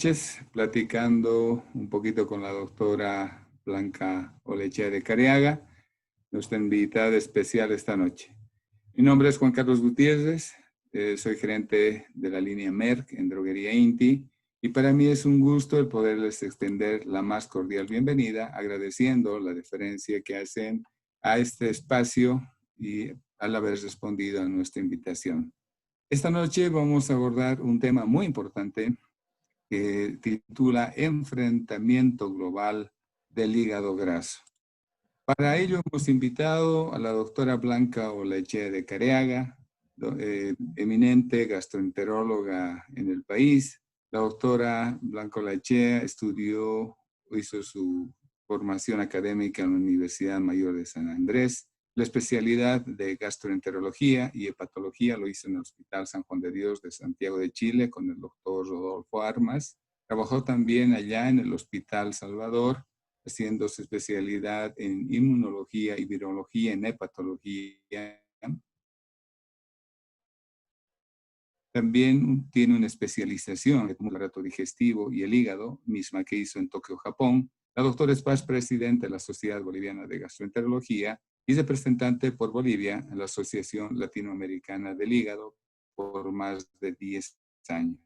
Noches, platicando un poquito con la doctora Blanca Olechea de Careaga, nuestra invitada especial esta noche. Mi nombre es Juan Carlos Gutiérrez, soy gerente de la línea Merck en Droguería Inti, y para mí es un gusto el poderles extender la más cordial bienvenida, agradeciendo la deferencia que hacen a este espacio y al haber respondido a nuestra invitación. Esta noche vamos a abordar un tema muy importante que titula Enfrentamiento Global del Hígado Graso. Para ello hemos invitado a la doctora Blanca Olechea de Careaga, eminente gastroenteróloga en el país. La doctora Blanca Olechea hizo su formación académica en la Universidad Mayor de San Andrés. La especialidad de gastroenterología y hepatología lo hizo en el Hospital San Juan de Dios de Santiago de Chile con el doctor Rodolfo Armas. Trabajó también allá en el Hospital Salvador, haciendo su especialidad en inmunología y virología en hepatología. También tiene una especialización en el aparato digestivo y el hígado, misma que hizo en Tokio, Japón. La doctora es past presidente de la Sociedad Boliviana de Gastroenterología y representante por Bolivia en la Asociación Latinoamericana del Hígado por más de 10 años.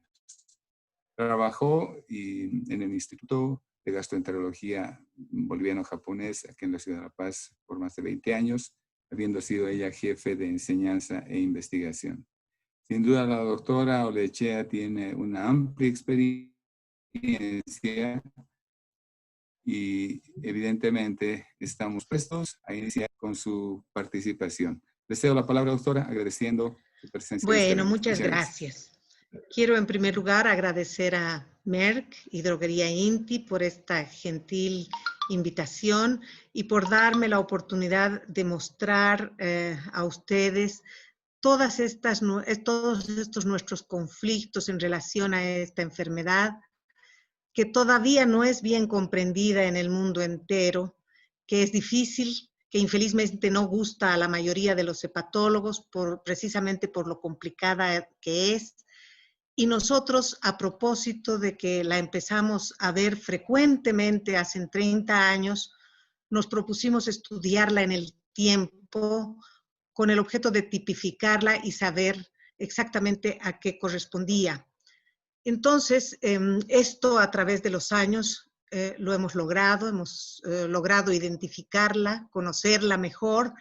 Trabajó en el Instituto de Gastroenterología Boliviano-Japonés aquí en la Ciudad de La Paz por más de 20 años, habiendo sido ella jefe de enseñanza e investigación. Sin duda, la doctora Olechea tiene una amplia experiencia y evidentemente estamos prestos a iniciar con su participación. Le cedo la palabra, doctora, agradeciendo su presencia en este Bueno, evento. muchas gracias. Quiero en primer lugar agradecer a Merck y Droguería Inti por esta gentil invitación y por darme la oportunidad de mostrar a ustedes todos estos nuestros conflictos en relación a esta enfermedad que todavía no es bien comprendida en el mundo entero, que es difícil, que infelizmente no gusta a la mayoría de los hepatólogos precisamente por lo complicada que es. Y nosotros, a propósito de que la empezamos a ver frecuentemente hace 30 años, nos propusimos estudiarla en el tiempo con el objeto de tipificarla y saber exactamente a qué correspondía. Entonces, esto a través de los años lo hemos logrado identificarla, conocerla mejor,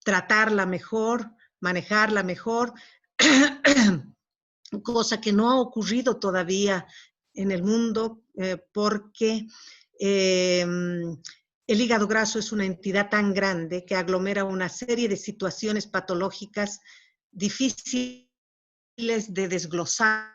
tratarla mejor, manejarla mejor, cosa que no ha ocurrido todavía en el mundo porque el hígado graso es una entidad tan grande que aglomera una serie de situaciones patológicas difíciles de desglosar.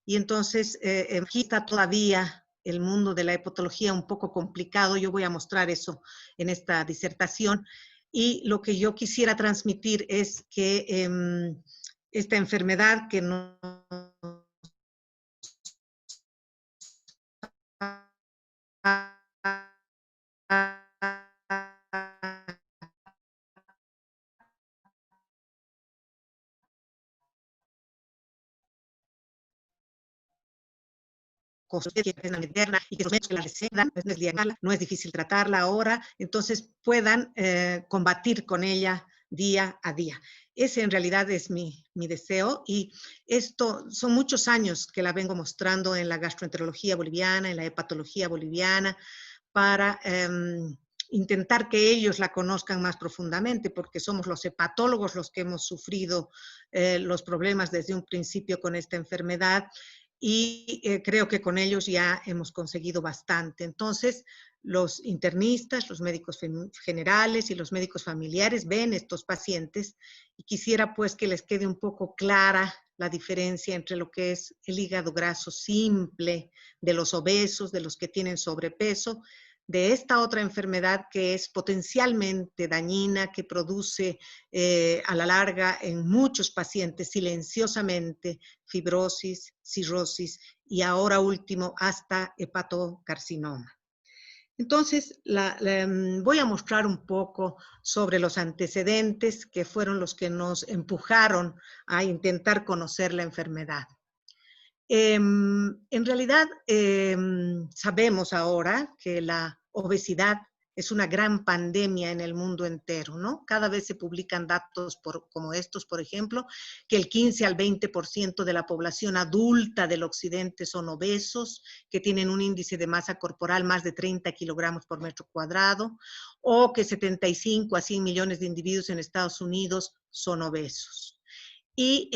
Y entonces aquí está todavía el mundo de la hepatología un poco complicado. Yo voy a mostrar eso en esta disertación. Y lo que yo quisiera transmitir es que esta enfermedad que no que es la interna y que los médicos que la recetan, no es difícil tratarla ahora, entonces puedan combatir con ella día a día. Ese en realidad es mi deseo y esto son muchos años que la vengo mostrando en la gastroenterología boliviana, en la hepatología boliviana, para intentar que ellos la conozcan más profundamente, porque somos los hepatólogos los que hemos sufrido los problemas desde un principio con esta enfermedad y creo que con ellos ya hemos conseguido bastante. Entonces, los internistas, los médicos generales y los médicos familiares ven estos pacientes y quisiera pues que les quede un poco clara la diferencia entre lo que es el hígado graso simple de los obesos, de los que tienen sobrepeso, de esta otra enfermedad que es potencialmente dañina, que produce a la larga en muchos pacientes silenciosamente fibrosis, cirrosis y ahora último hasta hepatocarcinoma. Entonces, voy a mostrar un poco sobre los antecedentes que fueron los que nos empujaron a intentar conocer la enfermedad. En realidad, sabemos ahora que la obesidad es una gran pandemia en el mundo entero, ¿no? Cada vez se publican datos como estos, por ejemplo, que el 15 al 20% de la población adulta del occidente son obesos, que tienen un índice de masa corporal más de 30 kilogramos por metro cuadrado, o que 75 a 100 millones de individuos en Estados Unidos son obesos. Y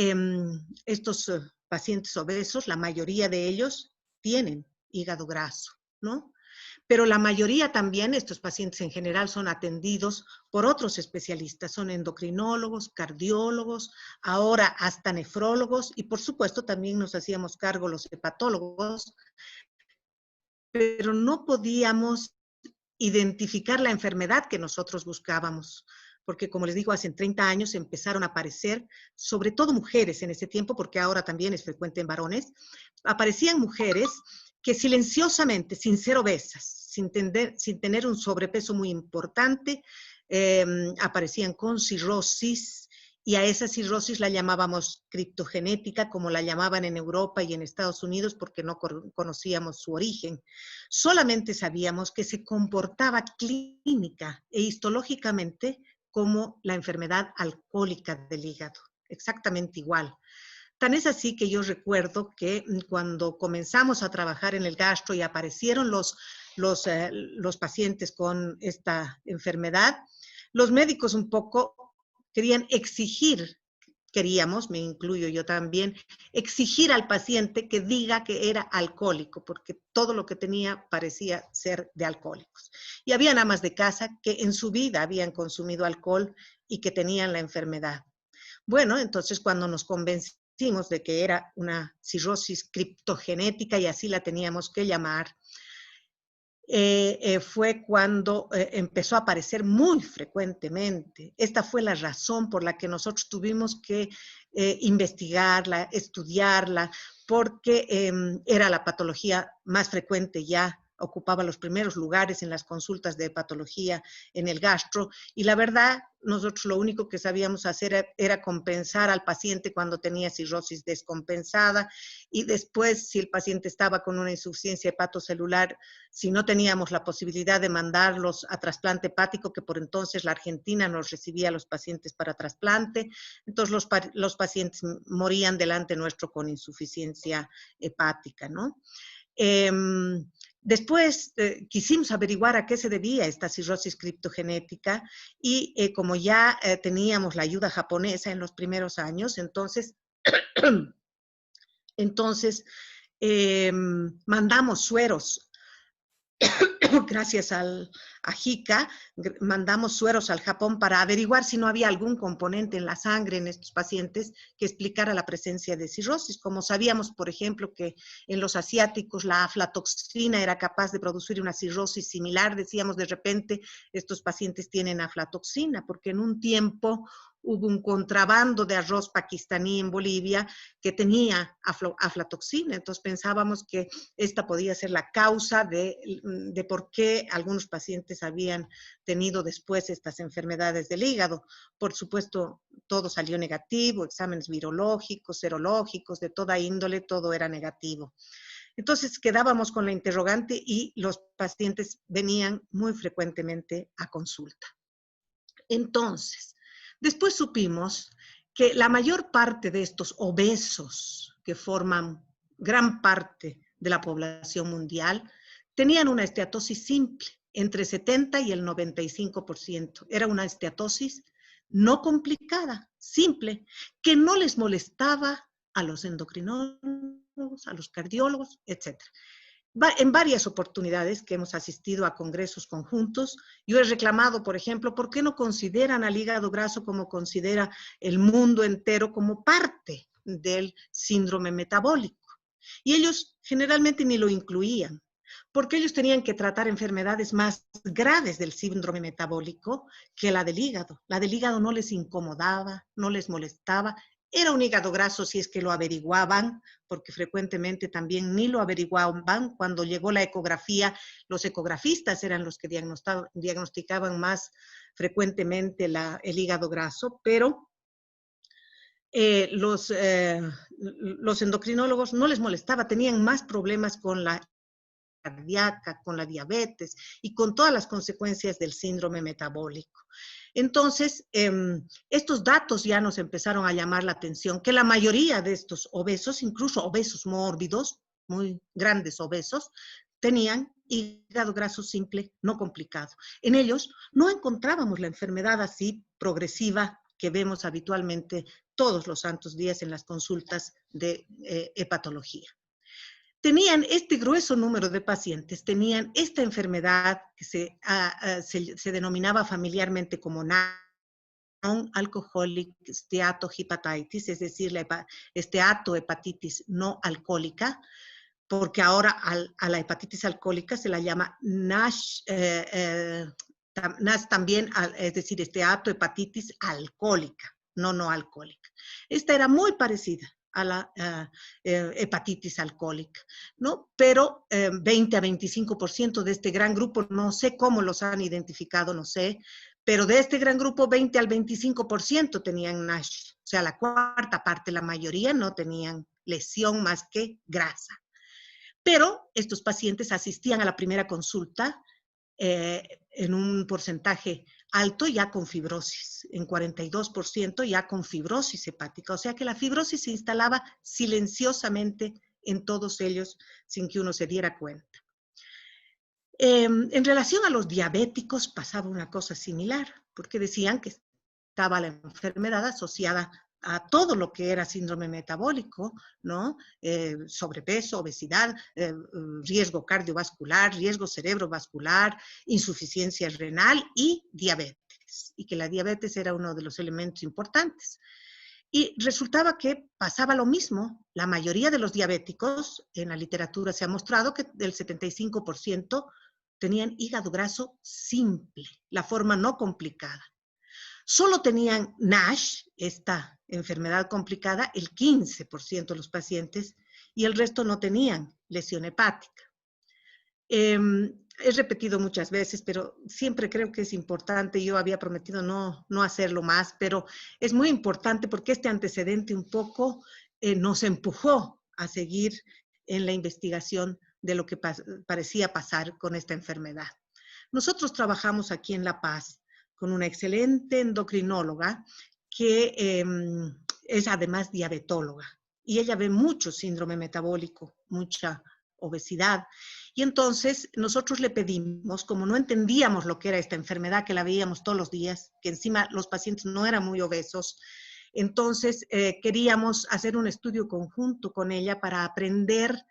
estos pacientes obesos, la mayoría de ellos tienen hígado graso, ¿no? Pero la mayoría también, estos pacientes en general, son atendidos por otros especialistas, son endocrinólogos, cardiólogos, ahora hasta nefrólogos, y por supuesto también nos hacíamos cargo los hepatólogos, pero no podíamos identificar la enfermedad que nosotros buscábamos, porque como les digo, hace 30 años empezaron a aparecer, sobre todo mujeres en ese tiempo, porque ahora también es frecuente en varones, aparecían mujeres que silenciosamente, sin ser obesas, sin tener un sobrepeso muy importante, aparecían con cirrosis, y a esa cirrosis la llamábamos criptogenética, como la llamaban en Europa y en Estados Unidos, porque no conocíamos su origen. Solamente sabíamos que se comportaba clínica e histológicamente como la enfermedad alcohólica del hígado, exactamente igual. Tan es así que yo recuerdo que cuando comenzamos a trabajar en el gastro y aparecieron los pacientes con esta enfermedad, los médicos un poco querían exigir, queríamos, me incluyo yo también, exigir al paciente que diga que era alcohólico, porque todo lo que tenía parecía ser de alcohólicos. Y habían amas de casa que en su vida habían consumido alcohol y que tenían la enfermedad. Bueno, entonces cuando nos convencimos de que era una cirrosis criptogenética y así la teníamos que llamar, fue cuando empezó a aparecer muy frecuentemente. Esta fue la razón por la que nosotros tuvimos que investigarla, estudiarla, porque era la patología más frecuente ya, ocupaba los primeros lugares en las consultas de patología en el gastro, y la verdad, nosotros lo único que sabíamos hacer era compensar al paciente cuando tenía cirrosis descompensada, y después, si el paciente estaba con una insuficiencia hepatocelular, si no teníamos la posibilidad de mandarlos a trasplante hepático, que por entonces la Argentina nos recibía a los pacientes para trasplante, entonces los pacientes morían delante nuestro con insuficiencia hepática, ¿no? Después quisimos averiguar a qué se debía esta cirrosis criptogenética y como ya teníamos la ayuda japonesa en los primeros años, entonces mandamos sueros. Gracias a JICA, mandamos sueros al Japón para averiguar si no había algún componente en la sangre en estos pacientes que explicara la presencia de cirrosis. Como sabíamos, por ejemplo, que en los asiáticos la aflatoxina era capaz de producir una cirrosis similar, decíamos de repente, estos pacientes tienen aflatoxina, porque en un tiempo hubo un contrabando de arroz pakistaní en Bolivia que tenía aflatoxina, entonces pensábamos que esta podía ser la causa de por qué algunos pacientes habían tenido después estas enfermedades del hígado. Por supuesto, todo salió negativo, exámenes virológicos, serológicos, de toda índole, todo era negativo. Entonces quedábamos con la interrogante y los pacientes venían muy frecuentemente a consulta. Entonces, después supimos que la mayor parte de estos obesos que forman gran parte de la población mundial tenían una esteatosis simple, entre 70 y el 95%. Era una esteatosis no complicada, simple, que no les molestaba a los endocrinólogos, a los cardiólogos, etc. En varias oportunidades que hemos asistido a congresos conjuntos, yo he reclamado, por ejemplo, ¿por qué no consideran al hígado graso como considera el mundo entero como parte del síndrome metabólico? Y ellos generalmente ni lo incluían, porque ellos tenían que tratar enfermedades más graves del síndrome metabólico que la del hígado. La del hígado no les incomodaba, no les molestaba. Era un hígado graso si es que lo averiguaban, porque frecuentemente también ni lo averiguaban. Cuando llegó la ecografía, los ecografistas eran los que diagnosticaban más frecuentemente el hígado graso, pero los endocrinólogos no les molestaba, tenían más problemas con la cardíaca, con la diabetes y con todas las consecuencias del síndrome metabólico. Entonces, estos datos ya nos empezaron a llamar la atención, que la mayoría de estos obesos, incluso obesos mórbidos, muy grandes obesos, tenían hígado graso simple no complicado. En ellos no encontrábamos la enfermedad así progresiva que vemos habitualmente todos los santos días en las consultas de hepatología. Tenían este grueso número de pacientes, tenían esta enfermedad que se denominaba familiarmente como non-alcoholic steatohepatitis, es decir, la esteatohepatitis no alcohólica, porque ahora a la hepatitis alcohólica se la llama NASH, NASH también, es decir, esteatohepatitis alcohólica, no alcohólica. Esta era muy parecida a la hepatitis alcohólica, ¿no? Pero 20 a 25% de este gran grupo, no sé cómo los han identificado, no sé, pero de este gran grupo 20 al 25% tenían NASH, o sea, la cuarta parte, la mayoría no tenían lesión más que grasa. Pero estos pacientes asistían a la primera consulta en un porcentaje alto ya con fibrosis, en 42% ya con fibrosis hepática, o sea que la fibrosis se instalaba silenciosamente en todos ellos sin que uno se diera cuenta. En relación a los diabéticos pasaba una cosa similar, porque decían que estaba la enfermedad asociada a todo lo que era síndrome metabólico, ¿no? Sobrepeso, obesidad, riesgo cardiovascular, riesgo cerebrovascular, insuficiencia renal y diabetes, y que la diabetes era uno de los elementos importantes. Y resultaba que pasaba lo mismo. La mayoría de los diabéticos, en la literatura se ha mostrado que del 75% tenían hígado graso simple, la forma no complicada. Solo tenían NASH, esta enfermedad complicada, el 15% de los pacientes, y el resto no tenían lesión hepática. He repetido muchas veces, pero siempre creo que es importante, yo había prometido no hacerlo más, pero es muy importante porque este antecedente un poco nos empujó a seguir en la investigación de lo que parecía pasar con esta enfermedad. Nosotros trabajamos aquí en La Paz con una excelente endocrinóloga que es además diabetóloga. Y ella ve mucho síndrome metabólico, mucha obesidad. Y entonces nosotros le pedimos, como no entendíamos lo que era esta enfermedad, que la veíamos todos los días, que encima los pacientes no eran muy obesos, entonces queríamos hacer un estudio conjunto con ella para aprender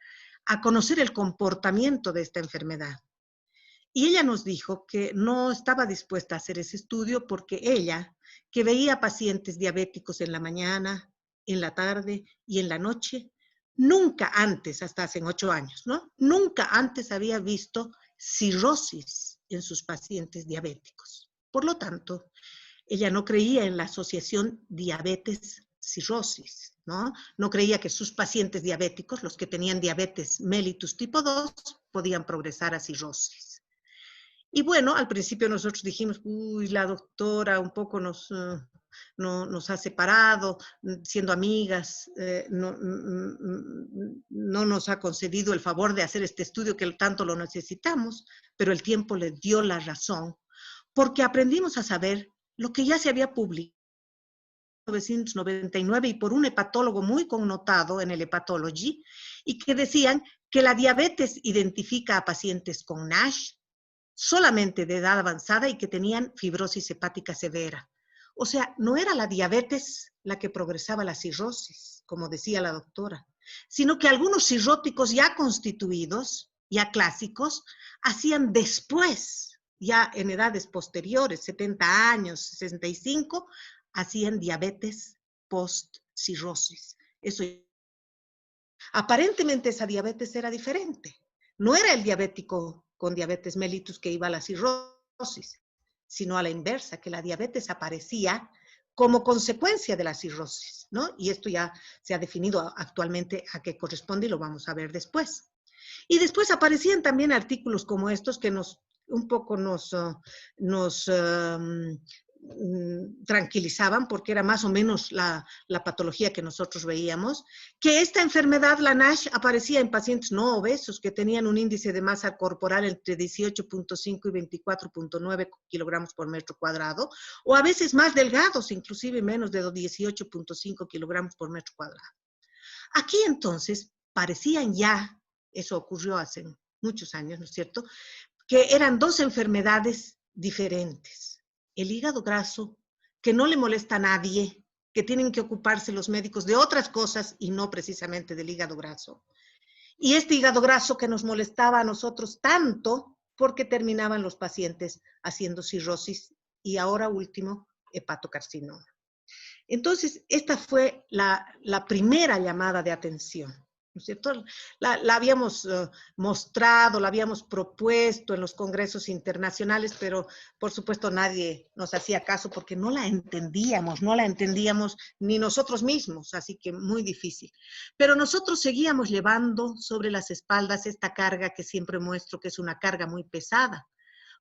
a conocer el comportamiento de esta enfermedad. Y ella nos dijo que no estaba dispuesta a hacer ese estudio porque ella, que veía pacientes diabéticos en la mañana, en la tarde y en la noche, nunca antes, hasta hace 8 años, ¿no? Nunca antes había visto cirrosis en sus pacientes diabéticos. Por lo tanto, ella no creía en la asociación diabetes-cirrosis, ¿no? No creía que sus pacientes diabéticos, los que tenían diabetes mellitus tipo 2, podían progresar a cirrosis. Y bueno, al principio nosotros dijimos, uy, la doctora un poco nos ha separado, siendo amigas, no nos ha concedido el favor de hacer este estudio que tanto lo necesitamos, pero el tiempo le dio la razón, porque aprendimos a saber lo que ya se había publicado en 1999 y por un hepatólogo muy connotado en el Hepatology, y que decían que la diabetes identifica a pacientes con NASH, solamente de edad avanzada y que tenían fibrosis hepática severa. O sea, no era la diabetes la que progresaba la cirrosis, como decía la doctora, sino que algunos cirróticos ya constituidos, ya clásicos, hacían después, ya en edades posteriores, 70 años, 65, hacían diabetes post-cirrosis. Eso. Aparentemente esa diabetes era diferente. No era el diabético con diabetes mellitus que iba a la cirrosis, sino a la inversa, que la diabetes aparecía como consecuencia de la cirrosis, ¿no? Y esto ya se ha definido actualmente a qué corresponde y lo vamos a ver después. Y después aparecían también artículos como estos que un poco nos tranquilizaban porque era más o menos la patología que nosotros veíamos, que esta enfermedad, la NASH, aparecía en pacientes no obesos que tenían un índice de masa corporal entre 18.5 y 24.9 kilogramos por metro cuadrado, o a veces más delgados, inclusive menos de 18.5 kilogramos por metro cuadrado. Aquí entonces parecían ya, eso ocurrió hace muchos años, ¿no es cierto?, que eran dos enfermedades diferentes. El hígado graso, que no le molesta a nadie, que tienen que ocuparse los médicos de otras cosas y no precisamente del hígado graso. Y este hígado graso que nos molestaba a nosotros tanto porque terminaban los pacientes haciendo cirrosis y ahora último, hepatocarcinoma. Entonces, esta fue la primera llamada de atención, ¿no es cierto? La habíamos mostrado, la habíamos propuesto en los congresos internacionales, pero por supuesto nadie nos hacía caso porque no la entendíamos ni nosotros mismos, así que muy difícil. Pero nosotros seguíamos llevando sobre las espaldas esta carga que siempre muestro que es una carga muy pesada.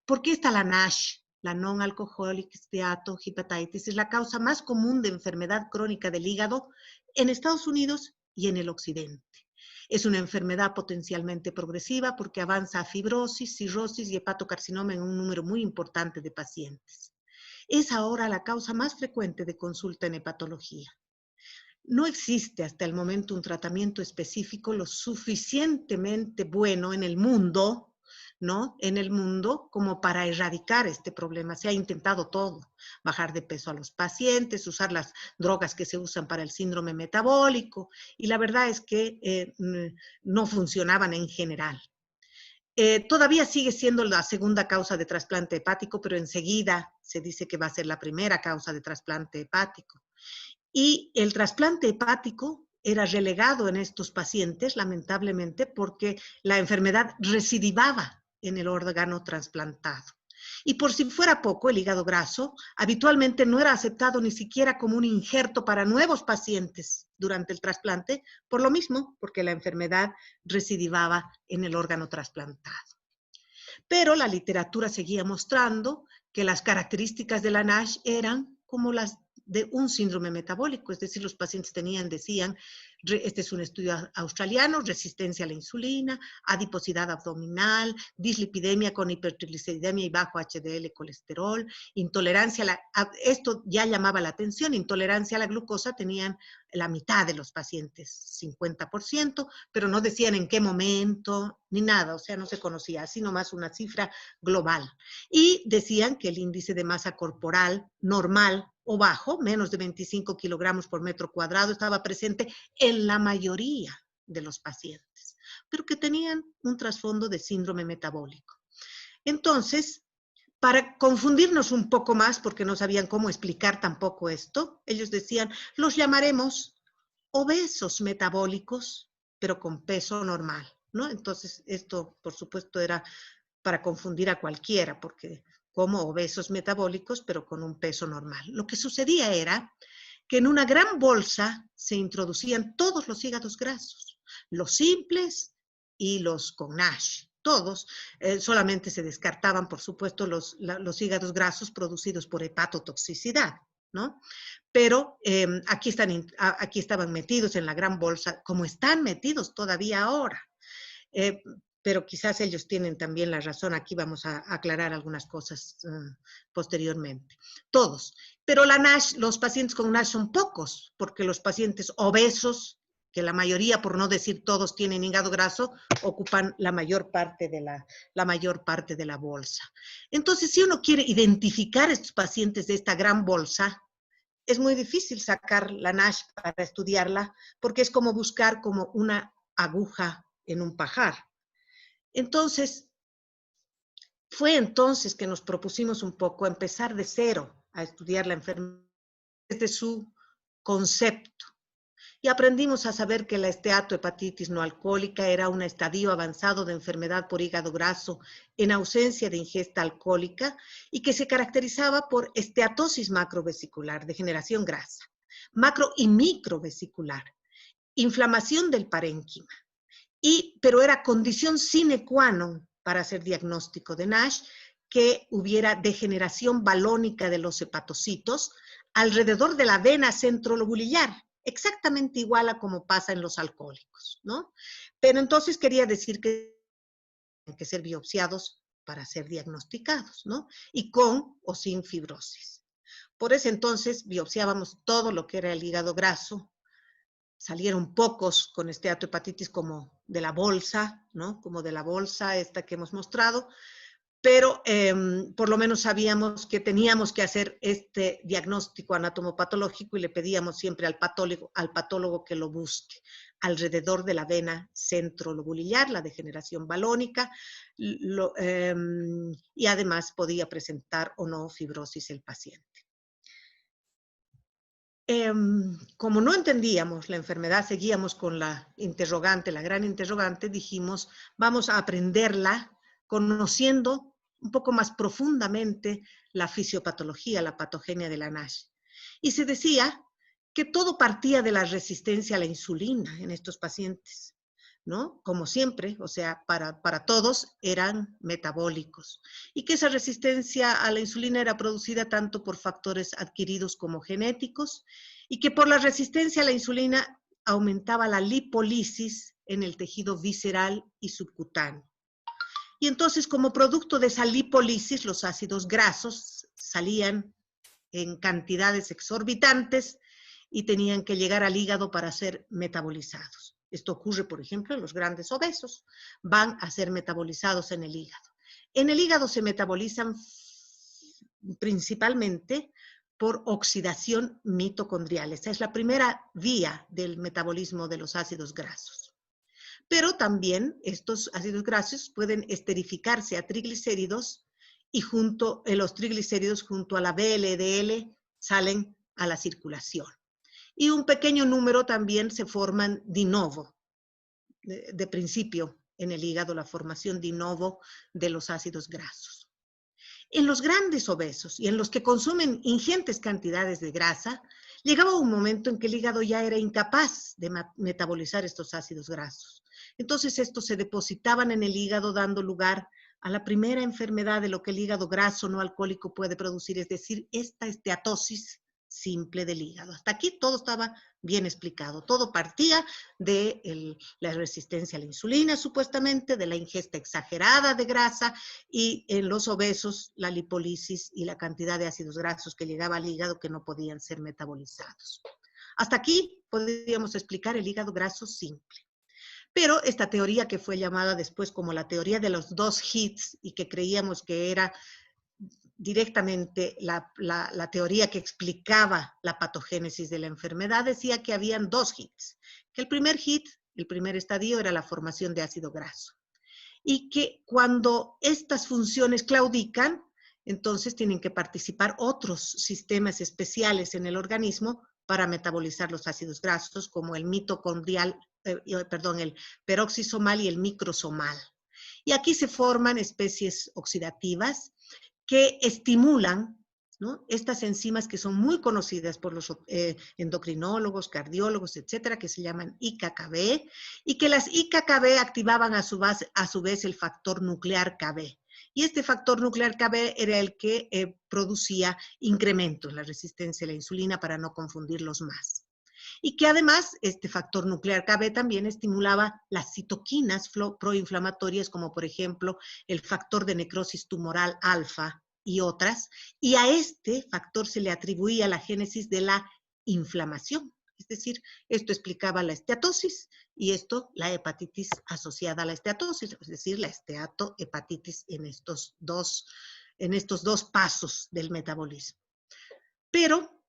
¿Por qué está la NASH? La non-alcoholic steatohepatitis es la causa más común de enfermedad crónica del hígado en Estados Unidos y en el occidente. Es una enfermedad potencialmente progresiva porque avanza a fibrosis, cirrosis y hepatocarcinoma en un número muy importante de pacientes. Es ahora la causa más frecuente de consulta en hepatología. No existe hasta el momento un tratamiento específico lo suficientemente bueno en el mundo, ¿no? En el mundo como para erradicar este problema. Se ha intentado todo, bajar de peso a los pacientes, usar las drogas que se usan para el síndrome metabólico, y la verdad es que no funcionaban en general. Todavía sigue siendo la segunda causa de trasplante hepático, pero enseguida se dice que va a ser la primera causa de trasplante hepático. Y el trasplante hepático era relegado en estos pacientes, lamentablemente, porque la enfermedad recidivaba en el órgano trasplantado. Y por si fuera poco, el hígado graso habitualmente no era aceptado ni siquiera como un injerto para nuevos pacientes durante el trasplante, por lo mismo, porque la enfermedad recidivaba en el órgano trasplantado. Pero la literatura seguía mostrando que las características de la NASH eran como las de un síndrome metabólico, es decir, los pacientes decían, este es un estudio australiano, resistencia a la insulina, adiposidad abdominal, dislipidemia con hipertrigliceridemia y bajo HDL colesterol, intolerancia esto ya llamaba la atención, intolerancia a la glucosa tenían la mitad de los pacientes, 50%, pero no decían en qué momento, ni nada, o sea, no se conocía, así nomás una cifra global. Y decían que el índice de masa corporal normal o bajo, menos de 25 kilogramos por metro cuadrado, estaba presente en la mayoría de los pacientes, pero que tenían un trasfondo de síndrome metabólico. Entonces, para confundirnos un poco más, porque no sabían cómo explicar tampoco esto, ellos decían, los llamaremos obesos metabólicos, pero con peso normal, ¿no? Entonces, esto, por supuesto, era para confundir a cualquiera, porque como obesos metabólicos, pero con un peso normal. Lo que sucedía era que en una gran bolsa se introducían todos los hígados grasos, los simples y los con NASH. Todos, solamente se descartaban, por supuesto, los hígados grasos producidos por hepatotoxicidad, ¿no? Pero aquí estaban metidos en la gran bolsa, como están metidos todavía ahora. Pero quizás ellos tienen también la razón, aquí vamos a aclarar algunas cosas posteriormente. Todos. Pero la NASH, los pacientes con NASH son pocos, porque los pacientes obesos, que la mayoría, por no decir todos, tienen hígado graso, ocupan la mayor parte de la bolsa. Entonces, si uno quiere identificar a estos pacientes de esta gran bolsa, es muy difícil sacar la NASH para estudiarla, porque es como buscar como una aguja en un pajar. Entonces, fue entonces que nos propusimos un poco empezar de cero a estudiar la enfermedad desde su concepto. Y aprendimos a saber que la esteatohepatitis no alcohólica era un estadio avanzado de enfermedad por hígado graso en ausencia de ingesta alcohólica y que se caracterizaba por esteatosis macrovesicular, degeneración grasa, macro y microvesicular, inflamación del parénquima. Pero era condición sine qua non para hacer diagnóstico de NASH, que hubiera degeneración balónica de los hepatocitos alrededor de la vena centrolobulillar, exactamente igual a como pasa en los alcohólicos, ¿no? Pero entonces quería decir que tienen que ser biopsiados para ser diagnosticados, ¿no? Y con o sin fibrosis. Por ese entonces biopsiábamos todo lo que era el hígado graso. Salieron pocos con esteatohepatitis como de la bolsa, ¿no? Como de la bolsa esta que hemos mostrado, pero por lo menos sabíamos que teníamos que hacer este diagnóstico anatomopatológico y le pedíamos siempre al patólogo que lo busque alrededor de la vena centrolobulillar, la degeneración balónica, y además podía presentar o no fibrosis el paciente. Como no entendíamos la enfermedad, seguíamos con la interrogante, la gran interrogante, dijimos, vamos a aprenderla conociendo un poco más profundamente la fisiopatología, la patogenia de la NASH. Y se decía que todo partía de la resistencia a la insulina en estos pacientes, ¿no? Como siempre, o sea, para todos eran metabólicos. Y que esa resistencia a la insulina era producida tanto por factores adquiridos como genéticos, y que por la resistencia a la insulina aumentaba la lipólisis en el tejido visceral y subcutáneo. Y entonces, como producto de esa lipólisis, los ácidos grasos salían en cantidades exorbitantes y tenían que llegar al hígado para ser metabolizados. Esto ocurre, por ejemplo, en los grandes obesos. Van a ser metabolizados en el hígado. En el hígado se metabolizan principalmente por oxidación mitocondrial. Esta es la primera vía del metabolismo de los ácidos grasos. Pero también estos ácidos grasos pueden esterificarse a triglicéridos y los triglicéridos junto a la VLDL salen a la circulación. Y un pequeño número también se forman de novo, de principio en el hígado, la formación de novo de los ácidos grasos. En los grandes obesos y en los que consumen ingentes cantidades de grasa, llegaba un momento en que el hígado ya era incapaz de metabolizar estos ácidos grasos. Entonces estos se depositaban en el hígado dando lugar a la primera enfermedad de lo que el hígado graso no alcohólico puede producir, es decir, esta esteatosis simple del hígado. Hasta aquí todo estaba bien explicado. Todo partía de la resistencia a la insulina, supuestamente, de la ingesta exagerada de grasa, y en los obesos la lipólisis y la cantidad de ácidos grasos que llegaba al hígado que no podían ser metabolizados. Hasta aquí podríamos explicar el hígado graso simple. Pero esta teoría, que fue llamada después como la teoría de los 2 hits y que creíamos que era directamente la teoría que explicaba la patogénesis de la enfermedad, decía que habían 2 hits. Que el primer hit, el primer estadio, era la formación de ácido graso. Y que cuando estas funciones claudican, entonces tienen que participar otros sistemas especiales en el organismo para metabolizar los ácidos grasos, como el el peroxisomal y el microsomal. Y aquí se forman especies oxidativas que estimulan, ¿no?, estas enzimas que son muy conocidas por los endocrinólogos, cardiólogos, etcétera, que se llaman IKKB, y que las IKKB activaban a su vez el factor nuclear KB. Y este factor nuclear KB era el que producía incrementos en la resistencia a la insulina, para no confundirlos más. Y que además este factor nuclear KB también estimulaba las citoquinas proinflamatorias, como por ejemplo el factor de necrosis tumoral alfa y otras, y a este factor se le atribuía la génesis de la inflamación. Es decir, esto explicaba la esteatosis y esto la hepatitis asociada a la esteatosis, es decir, la esteatohepatitis en estos dos pasos del metabolismo. Pero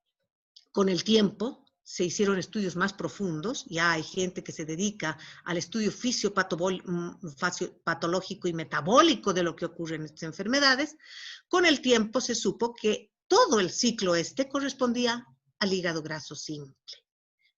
con el tiempo se hicieron estudios más profundos, ya hay gente que se dedica al estudio fisiopatológico y metabólico de lo que ocurre en estas enfermedades. Con el tiempo se supo que todo el ciclo correspondía al hígado graso simple.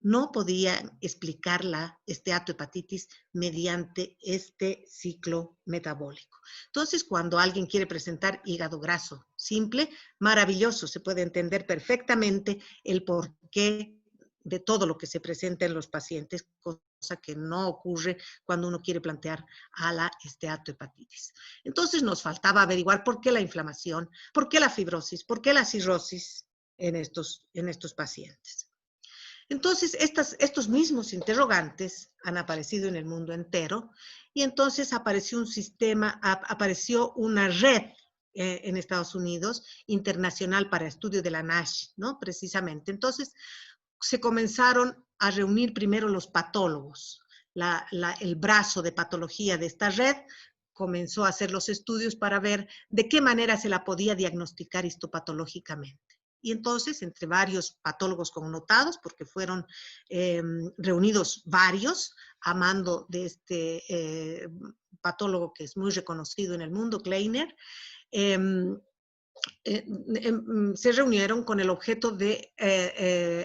No podían explicar la esteatohepatitis mediante este ciclo metabólico. Entonces, cuando alguien quiere presentar hígado graso simple, maravilloso, se puede entender perfectamente el por qué de todo lo que se presenta en los pacientes, cosa que no ocurre cuando uno quiere plantear a la esteatohepatitis. Entonces nos faltaba averiguar por qué la inflamación, por qué la fibrosis, por qué la cirrosis en estos pacientes. Entonces, estos mismos interrogantes han aparecido en el mundo entero y entonces apareció un sistema, apareció una red en Estados Unidos internacional para estudio de la NASH, ¿no? Precisamente. Entonces, se comenzaron a reunir primero los patólogos. El brazo de patología de esta red comenzó a hacer los estudios para ver de qué manera se la podía diagnosticar histopatológicamente. Y entonces, entre varios patólogos connotados, porque fueron reunidos varios a mando de este patólogo que es muy reconocido en el mundo, Kleiner, se reunieron con el objeto de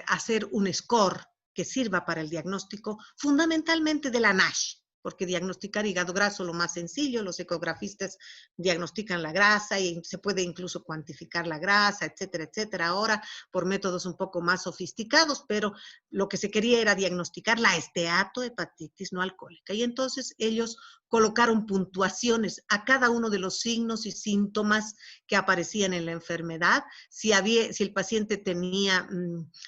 hacer un score que sirva para el diagnóstico fundamentalmente de la NASH, porque diagnosticar hígado graso es lo más sencillo, los ecografistas diagnostican la grasa y se puede incluso cuantificar la grasa, etcétera, etcétera, ahora por métodos un poco más sofisticados, pero lo que se quería era diagnosticar la esteatohepatitis no alcohólica. Y entonces ellos colocaron puntuaciones a cada uno de los signos y síntomas que aparecían en la enfermedad. Si el paciente tenía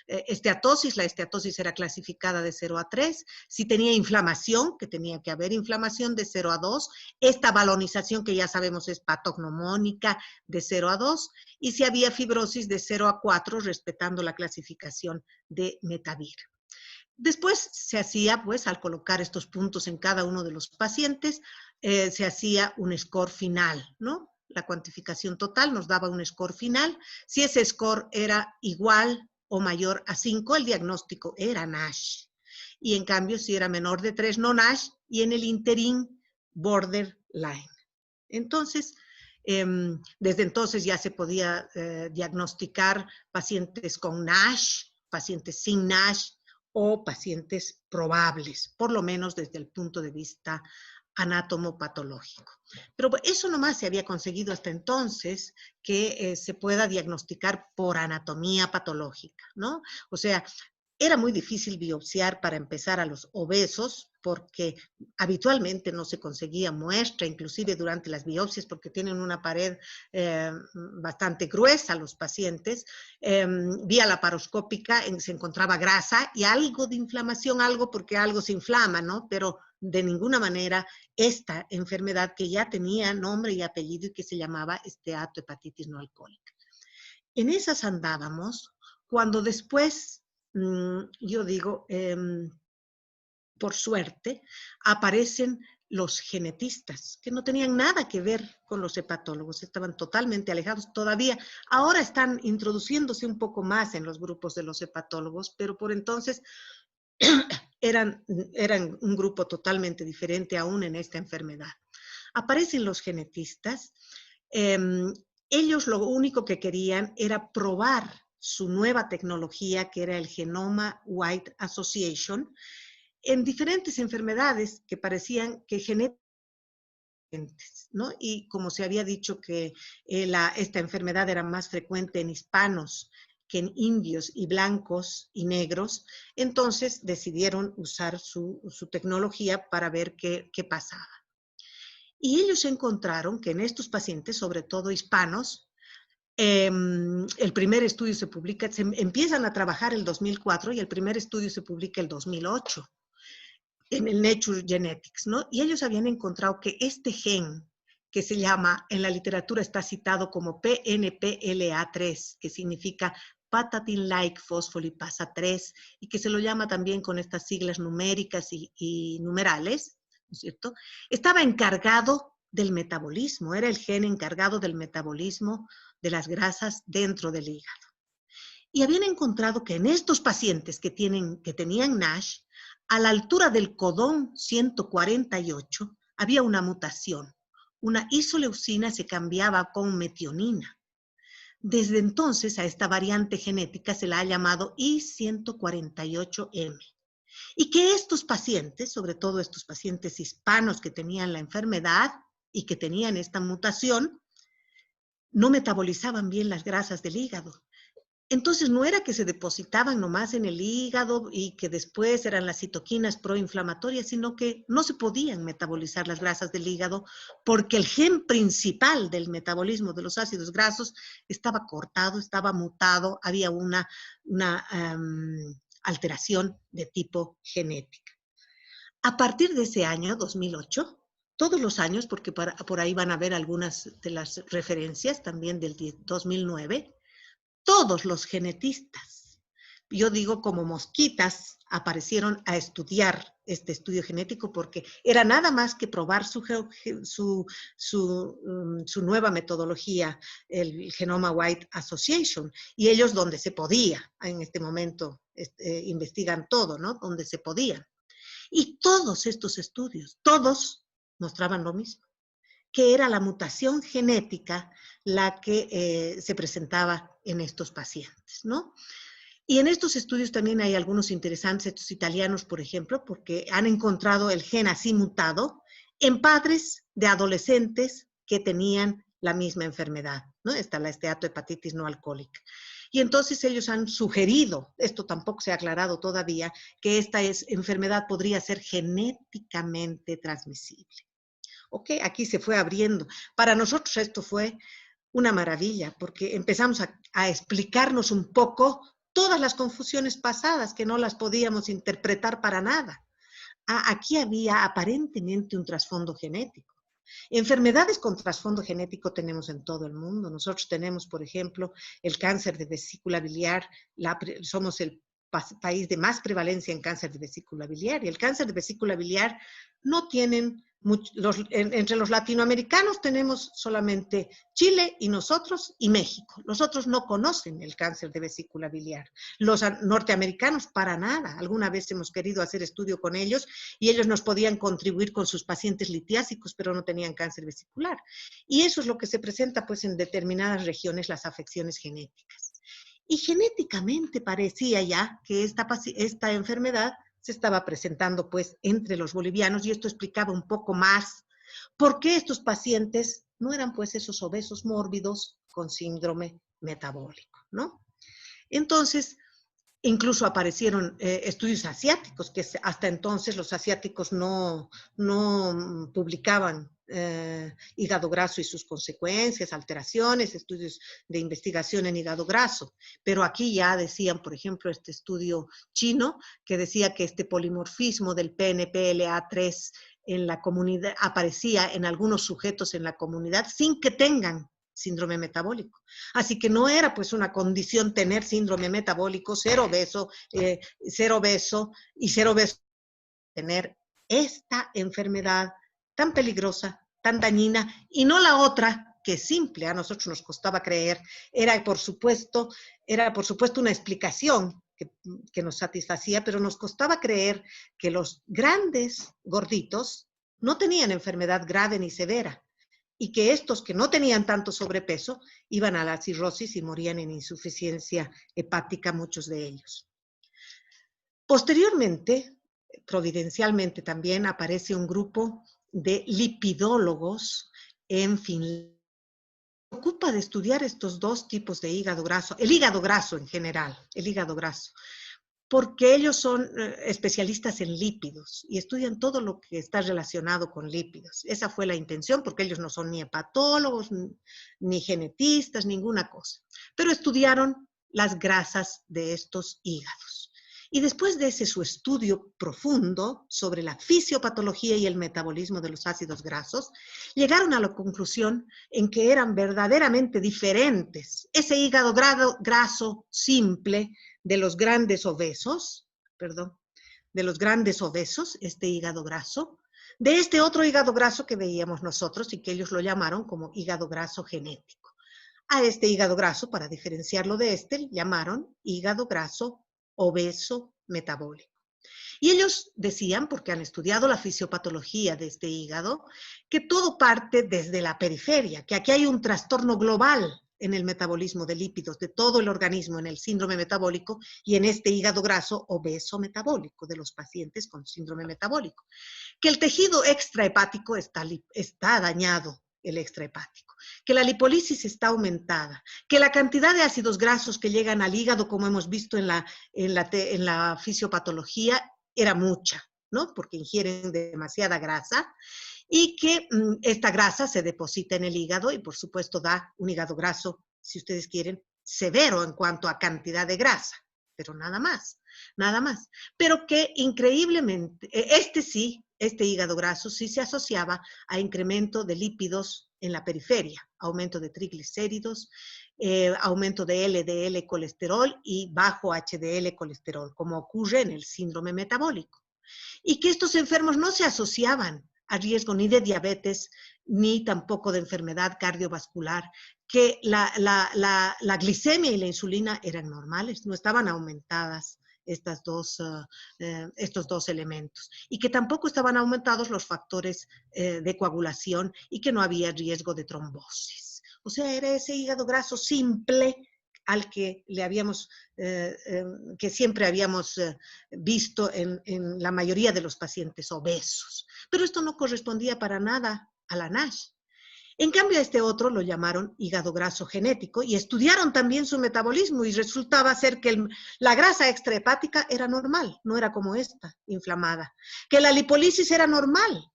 esteatosis, la esteatosis era clasificada de 0 a 3. Si tenía inflamación, que tenía que haber inflamación de 0 a 2. Esta balonización, que ya sabemos es patognomónica, de 0 a 2. Y si había fibrosis, de 0 a 4, respetando la clasificación de Metavir. Después se hacía, pues, al colocar estos puntos en cada uno de los pacientes, se hacía un score final, ¿no? La cuantificación total nos daba un score final. Si ese score era igual o mayor a 5, el diagnóstico era NASH. Y en cambio, si era menor de 3, no NASH, y en el interín, borderline. Entonces, desde entonces ya se podía diagnosticar pacientes con NASH, pacientes sin NASH, o pacientes probables, por lo menos desde el punto de vista anatomopatológico. Pero eso nomás se había conseguido hasta entonces, que se pueda diagnosticar por anatomía patológica, ¿no? O sea, era muy difícil biopsiar para empezar a los obesos porque habitualmente no se conseguía muestra, inclusive durante las biopsias, porque tienen una pared bastante gruesa los pacientes. Vía laparoscópica se encontraba grasa y algo de inflamación, algo porque algo se inflama, ¿no? Pero de ninguna manera esta enfermedad que ya tenía nombre y apellido y que se llamaba esteatohepatitis no alcohólica. En esas andábamos cuando después, yo digo, por suerte, aparecen los genetistas, que no tenían nada que ver con los hepatólogos, estaban totalmente alejados todavía. Ahora están introduciéndose un poco más en los grupos de los hepatólogos, pero por entonces eran un grupo totalmente diferente aún en esta enfermedad. Aparecen los genetistas. Ellos lo único que querían era probar su nueva tecnología, que era el Genoma Wide Association, en diferentes enfermedades que parecían que genéticamente, ¿no? Y como se había dicho que esta enfermedad era más frecuente en hispanos que en indios y blancos y negros, entonces decidieron usar su tecnología para ver qué pasaba. Y ellos encontraron que en estos pacientes, sobre todo hispanos, el primer estudio se publica, empiezan a trabajar el 2004 y el primer estudio se publica el 2008 en el Nature Genetics, ¿no? Y ellos habían encontrado que este gen, que se llama, en la literatura está citado como PNPLA3, que significa Patatin-like fosfolipasa 3, y que se lo llama también con estas siglas numéricas y numerales, ¿no es cierto? Estaba encargado del metabolismo, era el gen encargado del metabolismo de las grasas dentro del hígado. Y habían encontrado que en estos pacientes que tenían NASH, a la altura del codón 148 había una mutación. Una isoleucina se cambiaba con metionina. Desde entonces a esta variante genética se la ha llamado I148M. Y que estos pacientes, sobre todo estos pacientes hispanos que tenían la enfermedad y que tenían esta mutación, no metabolizaban bien las grasas del hígado. Entonces no era que se depositaban nomás en el hígado y que después eran las citoquinas proinflamatorias, sino que no se podían metabolizar las grasas del hígado porque el gen principal del metabolismo de los ácidos grasos estaba cortado, estaba mutado, había una alteración de tipo genética. A partir de ese año, 2008, todos los años, porque por ahí van a ver algunas de las referencias también del 2009, todos los genetistas, yo digo como mosquitas, aparecieron a estudiar este estudio genético porque era nada más que probar su nueva metodología, el Genoma Wide Association, y ellos donde se podía, en este momento investigan todo, ¿no? Donde se podía. Y todos estos estudios, todos mostraban lo mismo, que era la mutación genética la que se presentaba en estos pacientes, ¿no? Y en estos estudios también hay algunos interesantes, estos italianos, por ejemplo, porque han encontrado el gen así mutado en padres de adolescentes que tenían la misma enfermedad, ¿no? Está la esteatohepatitis no alcohólica. Y entonces ellos han sugerido, esto tampoco se ha aclarado todavía, que esta enfermedad podría ser genéticamente transmisible. ¿Ok? Aquí se fue abriendo. Para nosotros esto fue una maravilla, porque empezamos a explicarnos un poco todas las confusiones pasadas que no las podíamos interpretar para nada. Aquí había aparentemente un trasfondo genético. Enfermedades con trasfondo genético tenemos en todo el mundo. Nosotros tenemos, por ejemplo, el cáncer de vesícula biliar. Somos el país de más prevalencia en cáncer de vesícula biliar. Y el cáncer de vesícula biliar no tienen entre los latinoamericanos tenemos solamente Chile y nosotros y México. Los otros no conocen el cáncer de vesícula biliar. Los norteamericanos para nada. Alguna vez hemos querido hacer estudio con ellos y ellos nos podían contribuir con sus pacientes litiásicos, pero no tenían cáncer vesicular. Y eso es lo que se presenta pues en determinadas regiones, las afecciones genéticas. Y genéticamente parecía ya que esta enfermedad se estaba presentando pues entre los bolivianos y esto explicaba un poco más por qué estos pacientes no eran pues esos obesos mórbidos con síndrome metabólico, ¿no? Entonces, incluso aparecieron estudios asiáticos, que hasta entonces los asiáticos no publicaban hígado graso y sus consecuencias, alteraciones, estudios de investigación en hígado graso. Pero aquí ya decían, por ejemplo, este estudio chino, que decía que este polimorfismo del PNPLA3 en la comunidad aparecía en algunos sujetos en la comunidad sin que tengan síndrome metabólico. Así que no era pues una condición tener síndrome metabólico, ser obeso y ser obeso, tener esta enfermedad tan peligrosa, tan dañina, y no la otra que simple, a nosotros nos costaba creer, era por supuesto una explicación que nos satisfacía, pero nos costaba creer que los grandes gorditos no tenían enfermedad grave ni severa, y que estos que no tenían tanto sobrepeso iban a la cirrosis y morían en insuficiencia hepática, muchos de ellos. Posteriormente, providencialmente también, aparece un grupo de lipidólogos en Finlandia. Se ocupa de estudiar estos dos tipos de hígado graso, el hígado graso en general, el hígado graso, porque ellos son especialistas en lípidos y estudian todo lo que está relacionado con lípidos. Esa fue la intención, porque ellos no son ni hepatólogos, ni genetistas, ninguna cosa. Pero estudiaron las grasas de estos hígados. Y después de ese su estudio profundo sobre la fisiopatología y el metabolismo de los ácidos grasos, llegaron a la conclusión en que eran verdaderamente diferentes ese hígado graso simple de los grandes obesos, este hígado graso, de este otro hígado graso que veíamos nosotros y que ellos lo llamaron como hígado graso genético. A este hígado graso, para diferenciarlo de este, llamaron hígado graso obeso metabólico. Y ellos decían, porque han estudiado la fisiopatología de este hígado, que todo parte desde la periferia, que aquí hay un trastorno global en el metabolismo de lípidos de todo el organismo, en el síndrome metabólico y en este hígado graso obeso metabólico de los pacientes con síndrome metabólico. Que el tejido extrahepático está dañado el extrahepático, que la lipólisis está aumentada, que la cantidad de ácidos grasos que llegan al hígado, como hemos visto en la fisiopatología, era mucha, ¿no? Porque ingieren demasiada grasa, y que esta grasa se deposita en el hígado y por supuesto da un hígado graso, si ustedes quieren, severo en cuanto a cantidad de grasa, pero nada más, nada más. Pero que increíblemente, este hígado graso sí se asociaba a incremento de lípidos en la periferia, aumento de triglicéridos, aumento de LDL colesterol y bajo HDL colesterol, como ocurre en el síndrome metabólico. Y que estos enfermos no se asociaban a riesgo ni de diabetes, ni tampoco de enfermedad cardiovascular, que la glicemia y la insulina eran normales, no estaban aumentadas estos dos elementos, y que tampoco estaban aumentados los factores de coagulación y que no había riesgo de trombosis. O sea, era ese hígado graso simple al que que siempre habíamos visto en la mayoría de los pacientes obesos. Pero esto no correspondía para nada a la NASH. En cambio, a este otro lo llamaron hígado graso genético y estudiaron también su metabolismo y resultaba ser que la grasa extrahepática era normal, no era como esta, inflamada, que la lipólisis era normal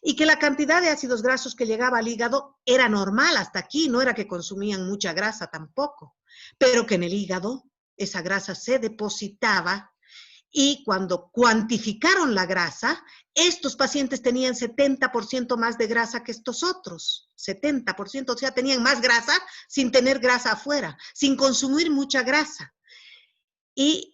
y que la cantidad de ácidos grasos que llegaba al hígado era normal hasta aquí, no era que consumían mucha grasa tampoco, pero que en el hígado esa grasa se depositaba y cuando cuantificaron la grasa, estos pacientes tenían 70% más de grasa que estos otros, 70%, o sea, tenían más grasa sin tener grasa afuera, sin consumir mucha grasa. Y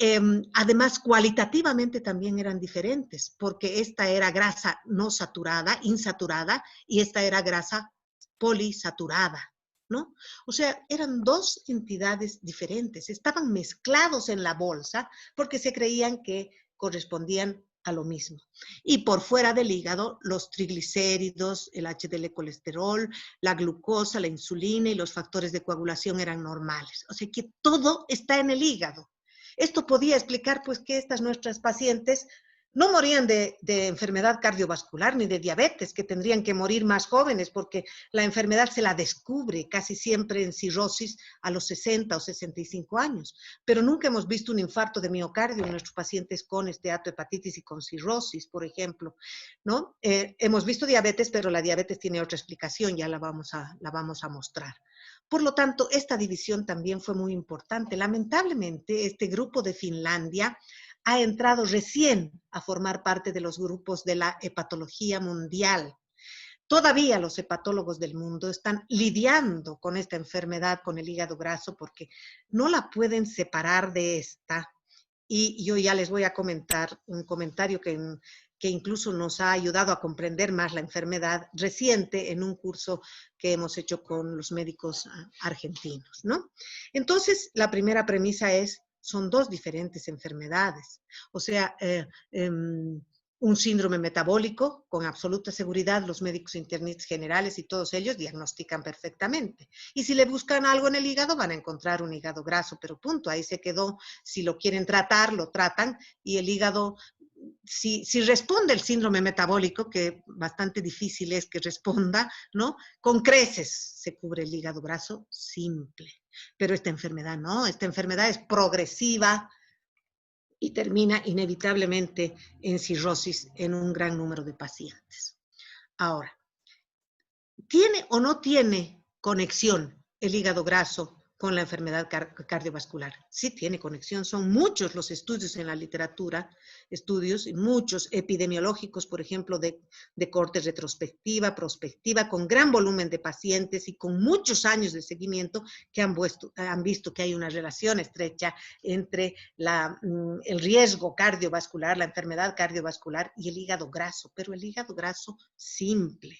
además cualitativamente también eran diferentes, porque esta era grasa no saturada, insaturada, y esta era grasa polisaturada, ¿no? O sea, eran dos entidades diferentes, estaban mezclados en la bolsa porque se creían que correspondían a lo mismo. Y por fuera del hígado, los triglicéridos, el HDL colesterol, la glucosa, la insulina y los factores de coagulación eran normales. O sea que todo está en el hígado. Esto podía explicar, pues, que estas nuestras pacientes no morían de enfermedad cardiovascular ni de diabetes, que tendrían que morir más jóvenes, porque la enfermedad se la descubre casi siempre en cirrosis a los 60 o 65 años. Pero nunca hemos visto un infarto de miocardio en nuestros pacientes con esteatohepatitis y con cirrosis, por ejemplo, ¿no? Hemos visto diabetes, pero la diabetes tiene otra explicación, ya la vamos a mostrar. Por lo tanto, esta división también fue muy importante. Lamentablemente, este grupo de Finlandia ha entrado recién a formar parte de los grupos de la hepatología mundial. Todavía los hepatólogos del mundo están lidiando con esta enfermedad, con el hígado graso, porque no la pueden separar de esta. Y yo ya les voy a comentar un comentario que incluso nos ha ayudado a comprender más la enfermedad reciente en un curso que hemos hecho con los médicos argentinos, ¿no? Entonces, la primera premisa son dos diferentes enfermedades. O sea, un síndrome metabólico, con absoluta seguridad los médicos internistas generales y todos ellos diagnostican perfectamente. Y si le buscan algo en el hígado, van a encontrar un hígado graso, pero punto, ahí se quedó. Si lo quieren tratar, lo tratan, y el hígado, si responde el síndrome metabólico, que bastante difícil es que responda, ¿no? Con creces se cubre el hígado graso simple. Pero esta enfermedad no, esta enfermedad es progresiva, y termina inevitablemente en cirrosis en un gran número de pacientes. Ahora, ¿tiene o no tiene conexión el hígado graso con la enfermedad cardiovascular? Sí tiene conexión, son muchos los estudios en la literatura, estudios, muchos epidemiológicos, por ejemplo, de corte retrospectiva, prospectiva, con gran volumen de pacientes y con muchos años de seguimiento que han visto que hay una relación estrecha entre el riesgo cardiovascular, la enfermedad cardiovascular y el hígado graso, pero el hígado graso simple.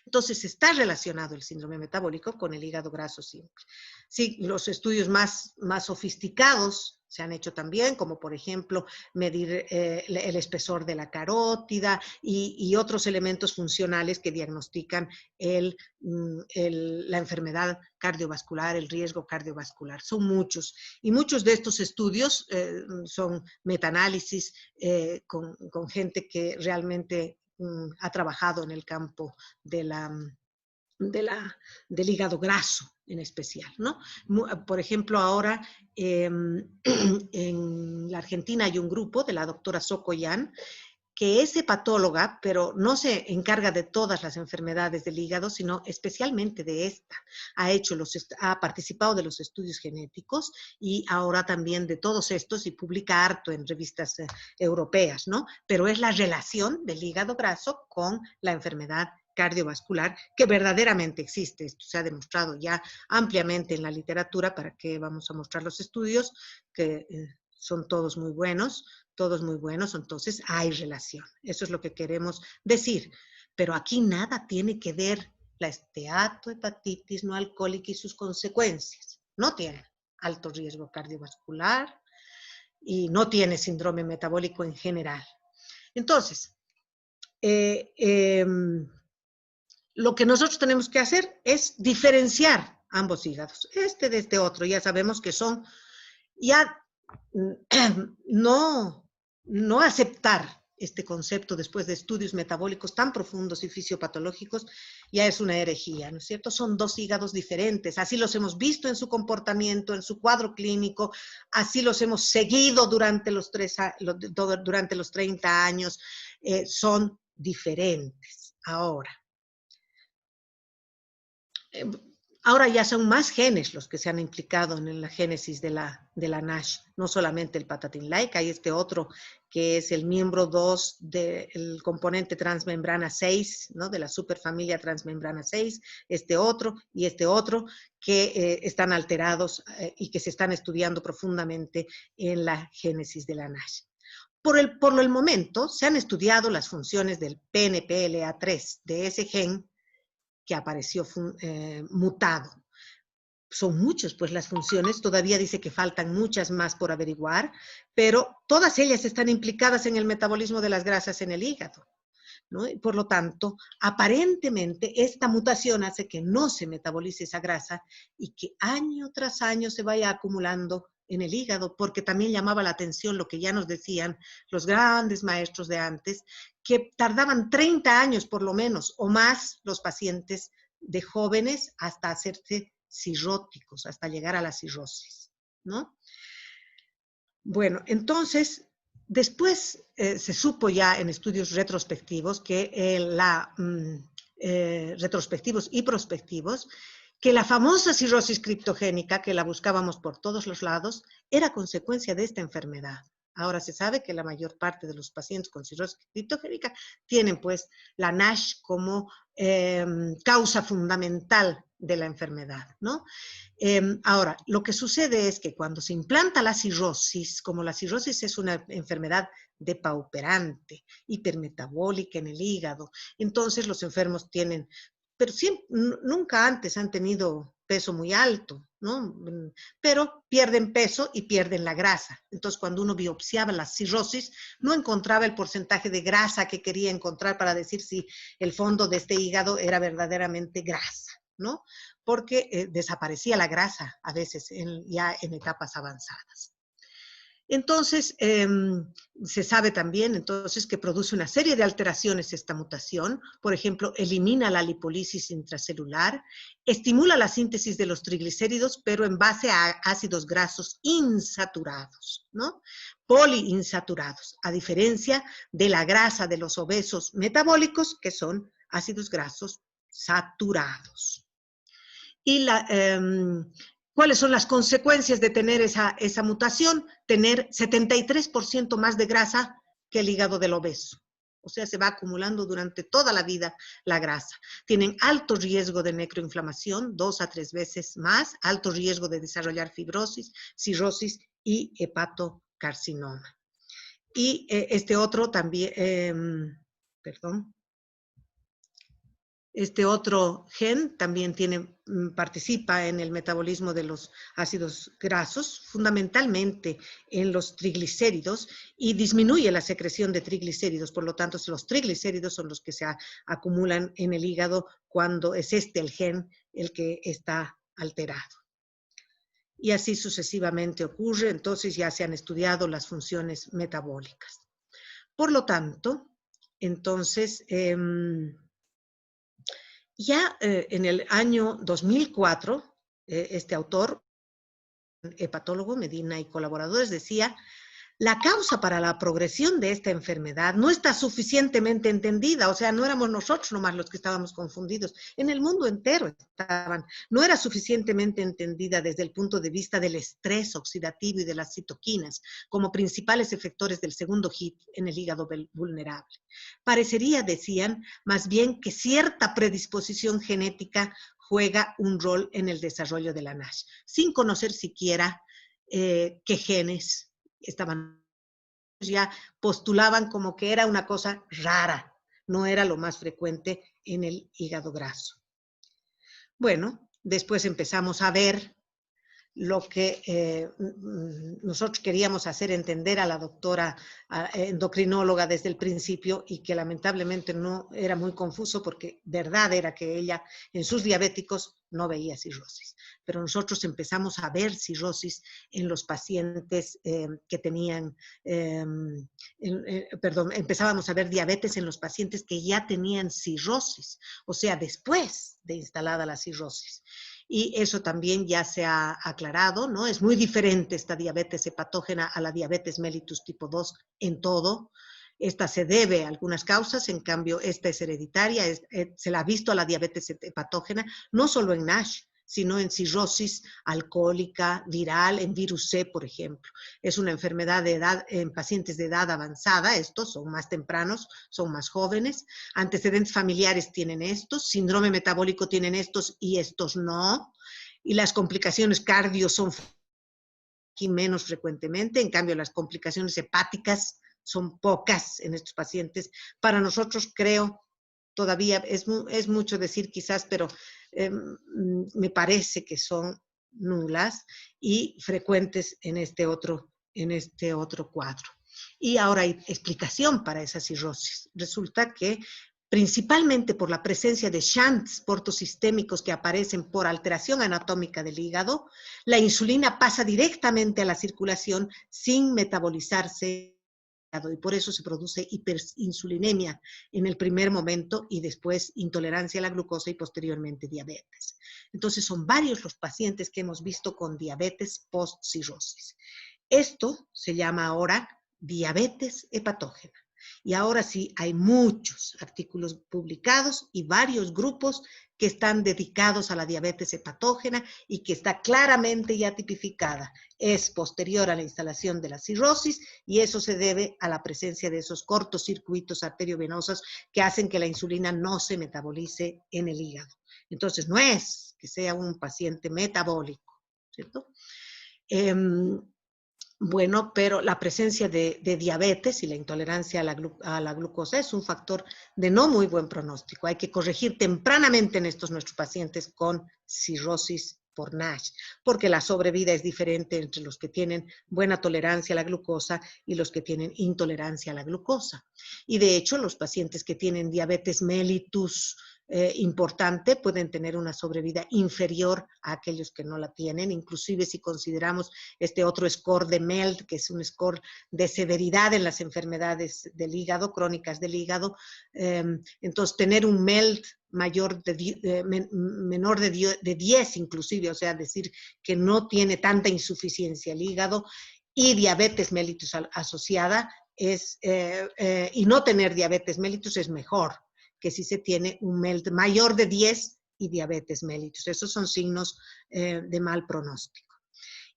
Entonces, está relacionado el síndrome metabólico con el hígado graso simple. Sí, los estudios más sofisticados se han hecho también, como por ejemplo medir el espesor de la carótida y otros elementos funcionales que diagnostican la enfermedad cardiovascular, el riesgo cardiovascular. Son muchos. Y muchos de estos estudios son metaanálisis con gente que realmente ha trabajado en el campo de la del hígado graso en especial, ¿no? Por ejemplo, ahora en la Argentina hay un grupo de la doctora Socoyan, que es hepatóloga, pero no se encarga de todas las enfermedades del hígado, sino especialmente de esta. Ha participado de los estudios genéticos y ahora también de todos estos y publica harto en revistas europeas, ¿no? Pero es la relación del hígado graso con la enfermedad cardiovascular que verdaderamente existe. Esto se ha demostrado ya ampliamente en la literatura. ¿Para qué vamos a mostrar los estudios? Que son todos muy buenos, entonces hay relación. Eso es lo que queremos decir. Pero aquí nada tiene que ver la esteatohepatitis no alcohólica y sus consecuencias. No tiene alto riesgo cardiovascular y no tiene síndrome metabólico en general. Entonces, lo que nosotros tenemos que hacer es diferenciar ambos hígados, este de este otro. Ya sabemos que son, ya no aceptar este concepto después de estudios metabólicos tan profundos y fisiopatológicos ya es una herejía, ¿no es cierto? Son dos hígados diferentes, así los hemos visto en su comportamiento, en su cuadro clínico, así los hemos seguido durante los 30 años, son diferentes. Ahora ya son más genes los que se han implicado en la génesis de la NASH, no solamente el patatin-like, hay este otro que es el miembro 2 del componente transmembrana 6, ¿no? De la superfamilia transmembrana 6, este otro y este otro que están alterados y que se están estudiando profundamente en la génesis de la NASH. Por el momento se han estudiado las funciones del PNPLA3, de ese gen que apareció mutado. Son muchas, pues, las funciones, todavía dice que faltan muchas más por averiguar, pero todas ellas están implicadas en el metabolismo de las grasas en el hígado, ¿no? Y por lo tanto, aparentemente, esta mutación hace que no se metabolice esa grasa y que año tras año se vaya acumulando en el hígado, porque también llamaba la atención lo que ya nos decían los grandes maestros de antes, que tardaban 30 años por lo menos o más los pacientes de jóvenes hasta hacerse cirróticos, hasta llegar a la cirrosis, ¿no? Bueno, entonces, después se supo ya en estudios retrospectivos que retrospectivos y prospectivos, que la famosa cirrosis criptogénica, que la buscábamos por todos los lados, era consecuencia de esta enfermedad. Ahora se sabe que la mayor parte de los pacientes con cirrosis criptogénica tienen pues la NASH como causa fundamental de la enfermedad, ¿no? Ahora, lo que sucede es que cuando se implanta la cirrosis, como la cirrosis es una enfermedad depauperante, hipermetabólica en el hígado, entonces los enfermos tienen, pero siempre, nunca antes han tenido peso muy alto, ¿no? Pero pierden peso y pierden la grasa. Entonces, cuando uno biopsiaba la cirrosis, no encontraba el porcentaje de grasa que quería encontrar para decir si el fondo de este hígado era verdaderamente grasa, ¿no? Porque desaparecía la grasa a veces ya en etapas avanzadas. Entonces, se sabe también entonces que produce una serie de alteraciones esta mutación. Por ejemplo, elimina la lipólisis intracelular, estimula la síntesis de los triglicéridos, pero en base a ácidos grasos insaturados, ¿no? Poliinsaturados, a diferencia de la grasa de los obesos metabólicos, que son ácidos grasos saturados. Y ¿cuáles son las consecuencias de tener esa mutación? Tener 73% más de grasa que el hígado del obeso. O sea, se va acumulando durante toda la vida la grasa. Tienen alto riesgo de necroinflamación, 2 a 3 veces más, alto riesgo de desarrollar fibrosis, cirrosis y hepatocarcinoma. Y este otro también, este otro gen también participa en el metabolismo de los ácidos grasos, fundamentalmente en los triglicéridos, y disminuye la secreción de triglicéridos. Por lo tanto, los triglicéridos son los que se acumulan en el hígado cuando es el gen el que está alterado. Y así sucesivamente ocurre, entonces ya se han estudiado las funciones metabólicas. Por lo tanto, entonces, Ya en el año 2004, este autor, hepatólogo, Medina y colaboradores, decía: la causa para la progresión de esta enfermedad no está suficientemente entendida, o sea, no éramos nosotros nomás los que estábamos confundidos, en el mundo entero estaban, no era suficientemente entendida desde el punto de vista del estrés oxidativo y de las citoquinas como principales efectores del segundo hit en el hígado vulnerable. Parecería, decían, más bien que cierta predisposición genética juega un rol en el desarrollo de la NASH, sin conocer siquiera qué genes estaban, ya postulaban como que era una cosa rara, no era lo más frecuente en el hígado graso. Bueno, después empezamos a ver lo que nosotros queríamos hacer entender a la doctora endocrinóloga desde el principio y que lamentablemente no era muy confuso porque verdad era que ella en sus diabéticos no veía cirrosis. Pero nosotros empezamos a ver cirrosis en los pacientes que tenían, empezábamos a ver diabetes en los pacientes que ya tenían cirrosis, o sea, después de instalada la cirrosis. Y eso también ya se ha aclarado, ¿no? Es muy diferente esta diabetes hepatógena a la diabetes mellitus tipo 2 en todo. Esta se debe a algunas causas, en cambio esta es hereditaria, se la ha visto a la diabetes hepatógena, no solo en NASH, sino en cirrosis alcohólica, viral, en virus C, por ejemplo. Es una enfermedad de edad, en pacientes de edad avanzada, estos son más tempranos, son más jóvenes, antecedentes familiares tienen estos, síndrome metabólico tienen estos y estos no, y las complicaciones cardio son aquí menos frecuentemente, en cambio las complicaciones hepáticas son pocas en estos pacientes. Para nosotros, creo, todavía es mucho decir quizás, pero me parece que son nulas y frecuentes en este otro cuadro. Y ahora hay explicación para esa cirrosis. Resulta que principalmente por la presencia de shunts portosistémicos que aparecen por alteración anatómica del hígado, la insulina pasa directamente a la circulación sin metabolizarse y por eso se produce hiperinsulinemia en el primer momento y después intolerancia a la glucosa y posteriormente diabetes. Entonces son varios los pacientes que hemos visto con diabetes post-cirrosis. Esto se llama ahora diabetes hepatógena. Y ahora sí, hay muchos artículos publicados y varios grupos que están dedicados a la diabetes hepatógena y que está claramente ya tipificada. Es posterior a la instalación de la cirrosis y eso se debe a la presencia de esos cortocircuitos arteriovenosos que hacen que la insulina no se metabolice en el hígado. Entonces, no es que sea un paciente metabólico, ¿cierto? Bueno, pero la presencia de diabetes y la intolerancia a la glucosa es un factor de no muy buen pronóstico. Hay que corregir tempranamente en estos nuestros pacientes con cirrosis por NASH, porque la sobrevida es diferente entre los que tienen buena tolerancia a la glucosa y los que tienen intolerancia a la glucosa. Y de hecho, los pacientes que tienen diabetes mellitus importante pueden tener una sobrevida inferior a aquellos que no la tienen, inclusive si consideramos este otro score de MELD, que es un score de severidad en las enfermedades del hígado, crónicas del hígado. Entonces, tener un MELD menor de 10 inclusive, o sea, decir que no tiene tanta insuficiencia el hígado y diabetes mellitus asociada y no tener diabetes mellitus es mejor que si se tiene un MELD mayor de 10 y diabetes mellitus. Esos son signos de mal pronóstico.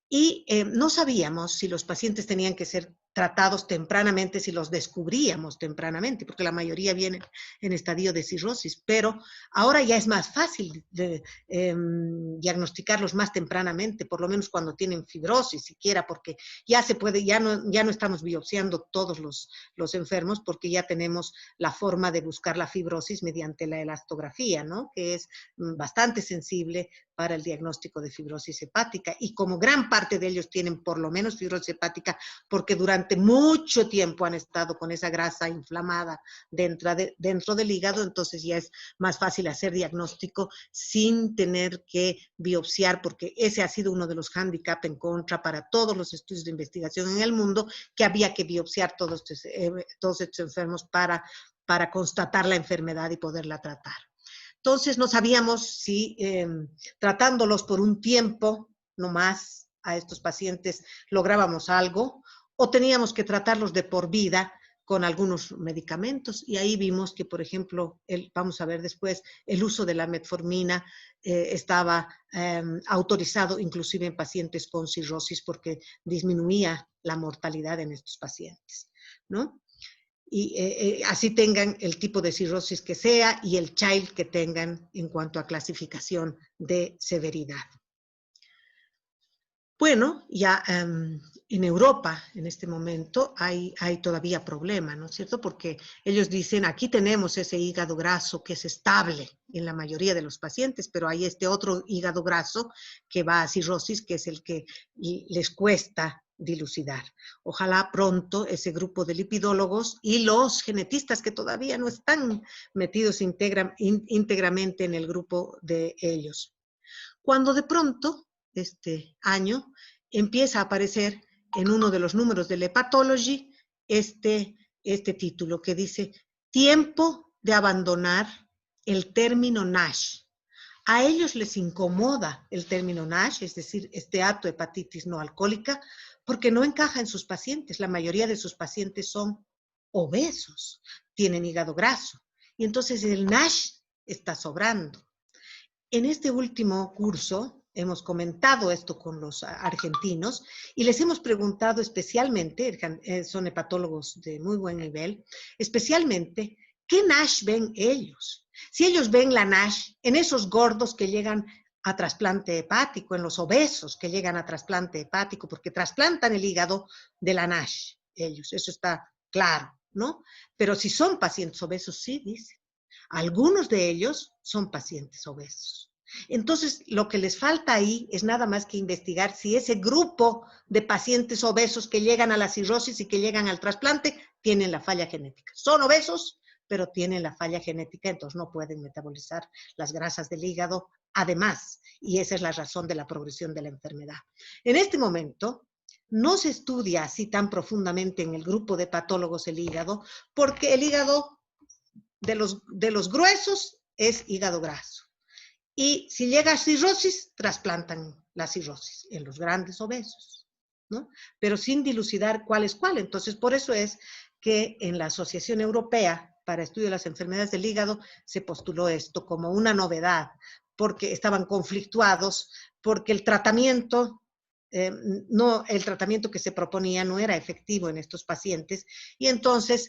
Y no sabíamos si los pacientes tenían que ser tratados tempranamente, si los descubríamos tempranamente, porque la mayoría vienen en estadio de cirrosis, pero ahora ya es más fácil de diagnosticarlos más tempranamente, por lo menos cuando tienen fibrosis siquiera, porque ya se puede, ya no estamos biopsiando todos los enfermos, porque ya tenemos la forma de buscar la fibrosis mediante la elastografía, ¿no? Que es bastante sensible para el diagnóstico de fibrosis hepática, y como gran parte de ellos tienen por lo menos fibrosis hepática, porque durante mucho tiempo han estado con esa grasa inflamada dentro del hígado, entonces ya es más fácil hacer diagnóstico sin tener que biopsiar, porque ese ha sido uno de los hándicaps en contra para todos los estudios de investigación en el mundo, que había que biopsiar todos estos enfermos para constatar la enfermedad y poderla tratar. Entonces no sabíamos si tratándolos por un tiempo nomás a estos pacientes lográbamos algo o teníamos que tratarlos de por vida con algunos medicamentos. Y ahí vimos que, por ejemplo, vamos a ver después, el uso de la metformina estaba autorizado inclusive en pacientes con cirrosis porque disminuía la mortalidad en estos pacientes, ¿no? Y así tengan el tipo de cirrosis que sea y el child que tengan en cuanto a clasificación de severidad. Bueno, ya en Europa en este momento hay todavía problema, ¿no es cierto? Porque ellos dicen, aquí tenemos ese hígado graso que es estable en la mayoría de los pacientes, pero hay este otro hígado graso que va a cirrosis, que es el que les cuesta dilucidar. Ojalá pronto ese grupo de lipidólogos y los genetistas que todavía no están metidos íntegramente en el grupo de ellos. Cuando de pronto, este año, empieza a aparecer en uno de los números del Hepatology este título que dice tiempo de abandonar el término NASH. A ellos les incomoda el término NASH, es decir, esteatohepatitis no alcohólica, porque no encaja en sus pacientes. La mayoría de sus pacientes son obesos, tienen hígado graso, y entonces el NASH está sobrando. En este último curso hemos comentado esto con los argentinos y les hemos preguntado especialmente, son hepatólogos de muy buen nivel, especialmente, ¿qué NASH ven ellos? Si ellos ven la NASH en esos gordos que llegan a trasplante hepático, en los obesos que llegan a trasplante hepático, porque trasplantan el hígado de la NASH, ellos, eso está claro, ¿no? Pero si son pacientes obesos, sí, dicen. Algunos de ellos son pacientes obesos. Entonces, lo que les falta ahí es nada más que investigar si ese grupo de pacientes obesos que llegan a la cirrosis y que llegan al trasplante tienen la falla genética. Son obesos, pero tienen la falla genética, entonces no pueden metabolizar las grasas del hígado, además, y esa es la razón de la progresión de la enfermedad. En este momento, no se estudia así tan profundamente en el grupo de patólogos el hígado, porque el hígado de los gruesos es hígado graso. Y si llega a cirrosis, trasplantan la cirrosis en los grandes obesos, ¿no? Pero sin dilucidar cuál es cuál. Entonces, por eso es que en la Asociación Europea para Estudio de las Enfermedades del Hígado se postuló esto como una novedad, porque estaban conflictuados, porque el tratamiento el tratamiento que se proponía no era efectivo en estos pacientes y entonces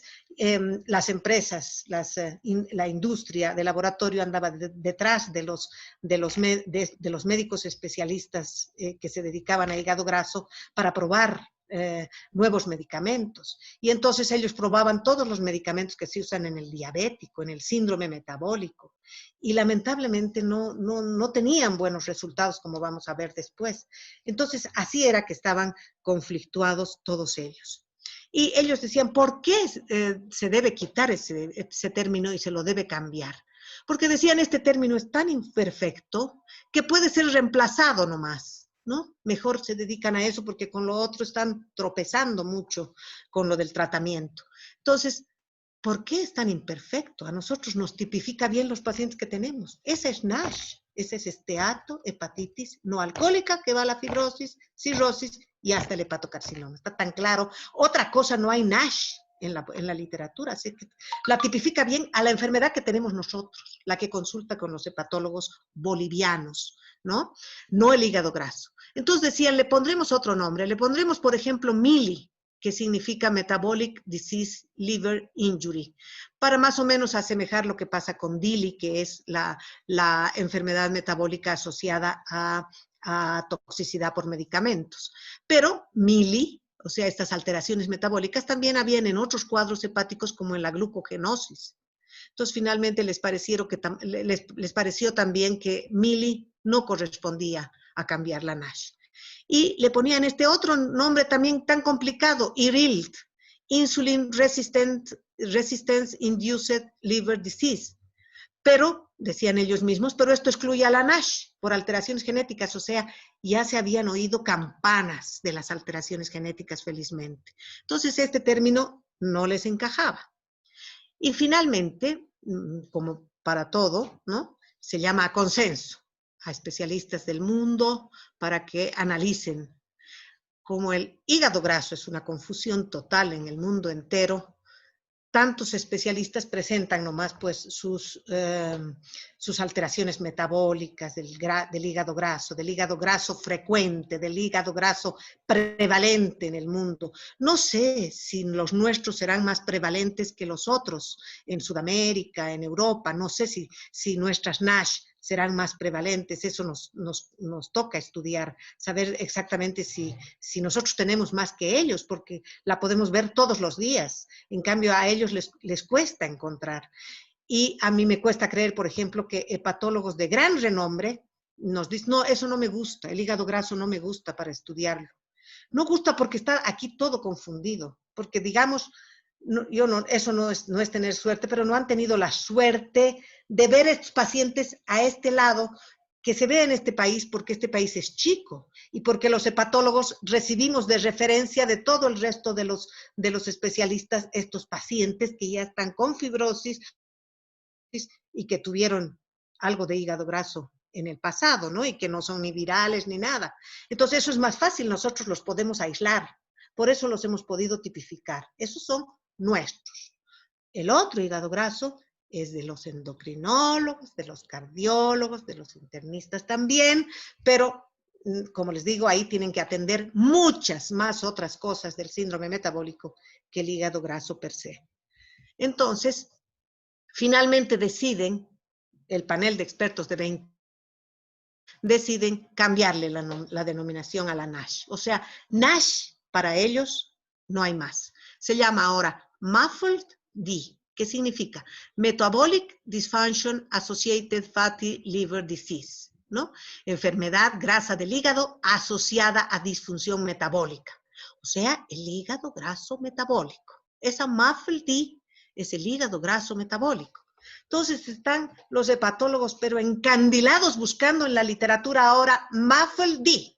las empresas, la industria de laboratorio andaba detrás de los médicos especialistas que se dedicaban a hígado graso para probar nuevos medicamentos. Y entonces ellos probaban todos los medicamentos que se usan en el diabético, en el síndrome metabólico. Y lamentablemente no tenían buenos resultados, como vamos a ver después. Entonces, así era que estaban conflictuados todos ellos. Y ellos decían, ¿por qué se debe quitar ese término y se lo debe cambiar? Porque decían, este término es tan imperfecto que puede ser reemplazado nomás, ¿no? Mejor se dedican a eso porque con lo otro están tropezando mucho con lo del tratamiento. Entonces, ¿por qué es tan imperfecto? A nosotros nos tipifica bien los pacientes que tenemos. Ese es NASH, ese es esteatohepatitis no alcohólica que va a la fibrosis, cirrosis y hasta el hepatocarcinoma. Está tan claro. Otra cosa, no hay NASH en la literatura. Así que la tipifica bien a la enfermedad que tenemos nosotros, la que consulta con los hepatólogos bolivianos, ¿no? No el hígado graso. Entonces decían, le pondremos otro nombre, le pondremos, por ejemplo, MILI, que significa Metabolic Disease Liver Injury, para más o menos asemejar lo que pasa con DILI, que es la enfermedad metabólica asociada a toxicidad por medicamentos. Pero MILI, o sea, estas alteraciones metabólicas, también habían en otros cuadros hepáticos como en la glucogenosis. Entonces, finalmente les pareció también que MILI no correspondía a cambiar la NASH. Y le ponían este otro nombre también tan complicado, IRILD, Insulin Resistance Induced Liver Disease. Pero, decían ellos mismos, pero esto excluye a la NASH por alteraciones genéticas, o sea, ya se habían oído campanas de las alteraciones genéticas, felizmente. Entonces, este término no les encajaba. Y finalmente, como para todo, ¿no? se llama a consenso a especialistas del mundo para que analicen. Como el hígado graso es una confusión total en el mundo entero, tantos especialistas presentan nomás pues sus alteraciones metabólicas del hígado graso frecuente, del hígado graso prevalente en el mundo. No sé si los nuestros serán más prevalentes que los otros en Sudamérica, en Europa, no sé si nuestras NASH serán más prevalentes, eso nos toca estudiar, saber exactamente si nosotros tenemos más que ellos, porque la podemos ver todos los días, en cambio a ellos les cuesta encontrar. Y a mí me cuesta creer, por ejemplo, que hepatólogos de gran renombre nos dicen, no, eso no me gusta, el hígado graso no me gusta para estudiarlo. No gusta porque está aquí todo confundido, porque digamos, eso no es tener suerte, pero no han tenido la suerte de ver a estos pacientes a este lado, que se ve en este país porque este país es chico y porque los hepatólogos recibimos de referencia de todo el resto de los especialistas estos pacientes que ya están con fibrosis y que tuvieron algo de hígado graso en el pasado, ¿no? Y que no son ni virales ni nada. Entonces eso es más fácil, nosotros los podemos aislar, por eso los hemos podido tipificar. Esos son nuestros. El otro hígado graso es de los endocrinólogos, de los cardiólogos, de los internistas también, pero como les digo, ahí tienen que atender muchas más otras cosas del síndrome metabólico que el hígado graso per se. Entonces, finalmente deciden, el panel de expertos de 20, deciden cambiarle la denominación a la NASH. O sea, NASH para ellos no hay más. Se llama ahora MAFLD D. ¿Qué significa? Metabolic Dysfunction Associated Fatty Liver Disease, ¿no? Enfermedad grasa del hígado asociada a disfunción metabólica. O sea, el hígado graso metabólico. Esa MAFLD es el hígado graso metabólico. Entonces están los hepatólogos, pero encandilados buscando en la literatura ahora MAFLD.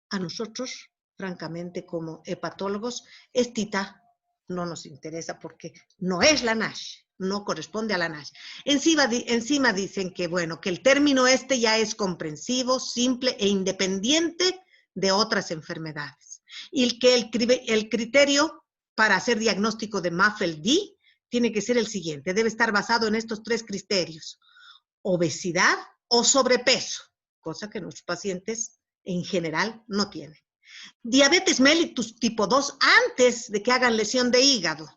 A nosotros, francamente, como hepatólogos, esta no nos interesa porque no es la NASH, no corresponde a la NASH. Encima dicen que, bueno, que el término ya es comprensivo, simple e independiente de otras enfermedades. Y que el criterio para hacer diagnóstico de MAFLD tiene que ser el siguiente, debe estar basado en estos 3 criterios: obesidad o sobrepeso, cosa que nuestros pacientes en general no tienen. Diabetes mellitus tipo 2 antes de que hagan lesión de hígado,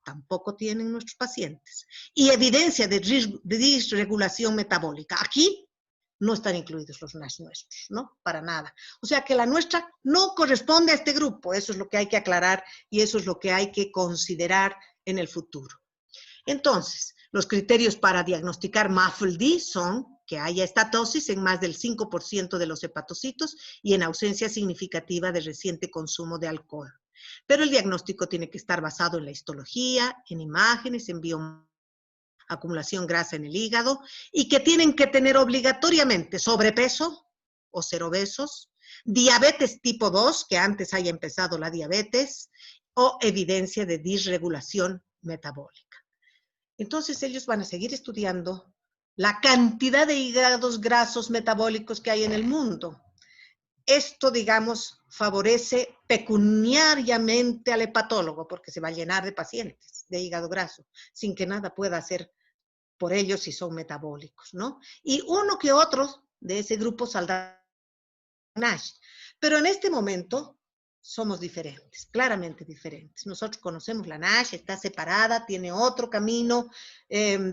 tampoco tienen nuestros pacientes. Y evidencia de disregulación metabólica. Aquí no están incluidos los NASH nuestros, ¿no? Para nada. O sea que la nuestra no corresponde a este grupo. Eso es lo que hay que aclarar y eso es lo que hay que considerar en el futuro. Entonces, los criterios para diagnosticar MAFLD son que haya estatosis en más del 5% de los hepatocitos y en ausencia significativa de reciente consumo de alcohol. Pero el diagnóstico tiene que estar basado en la histología, en imágenes, en acumulación grasa en el hígado y que tienen que tener obligatoriamente sobrepeso o ser obesos, diabetes tipo 2, que antes haya empezado la diabetes, o evidencia de disregulación metabólica. Entonces ellos van a seguir estudiando la cantidad de hígados grasos metabólicos que hay en el mundo. Esto, digamos, favorece pecuniariamente al hepatólogo porque se va a llenar de pacientes de hígado graso sin que nada pueda hacer por ellos si son metabólicos, ¿no? Y uno que otro de ese grupo saldrá NASH. Pero en este momento somos diferentes, claramente diferentes. Nosotros conocemos la NASH, está separada, tiene otro camino,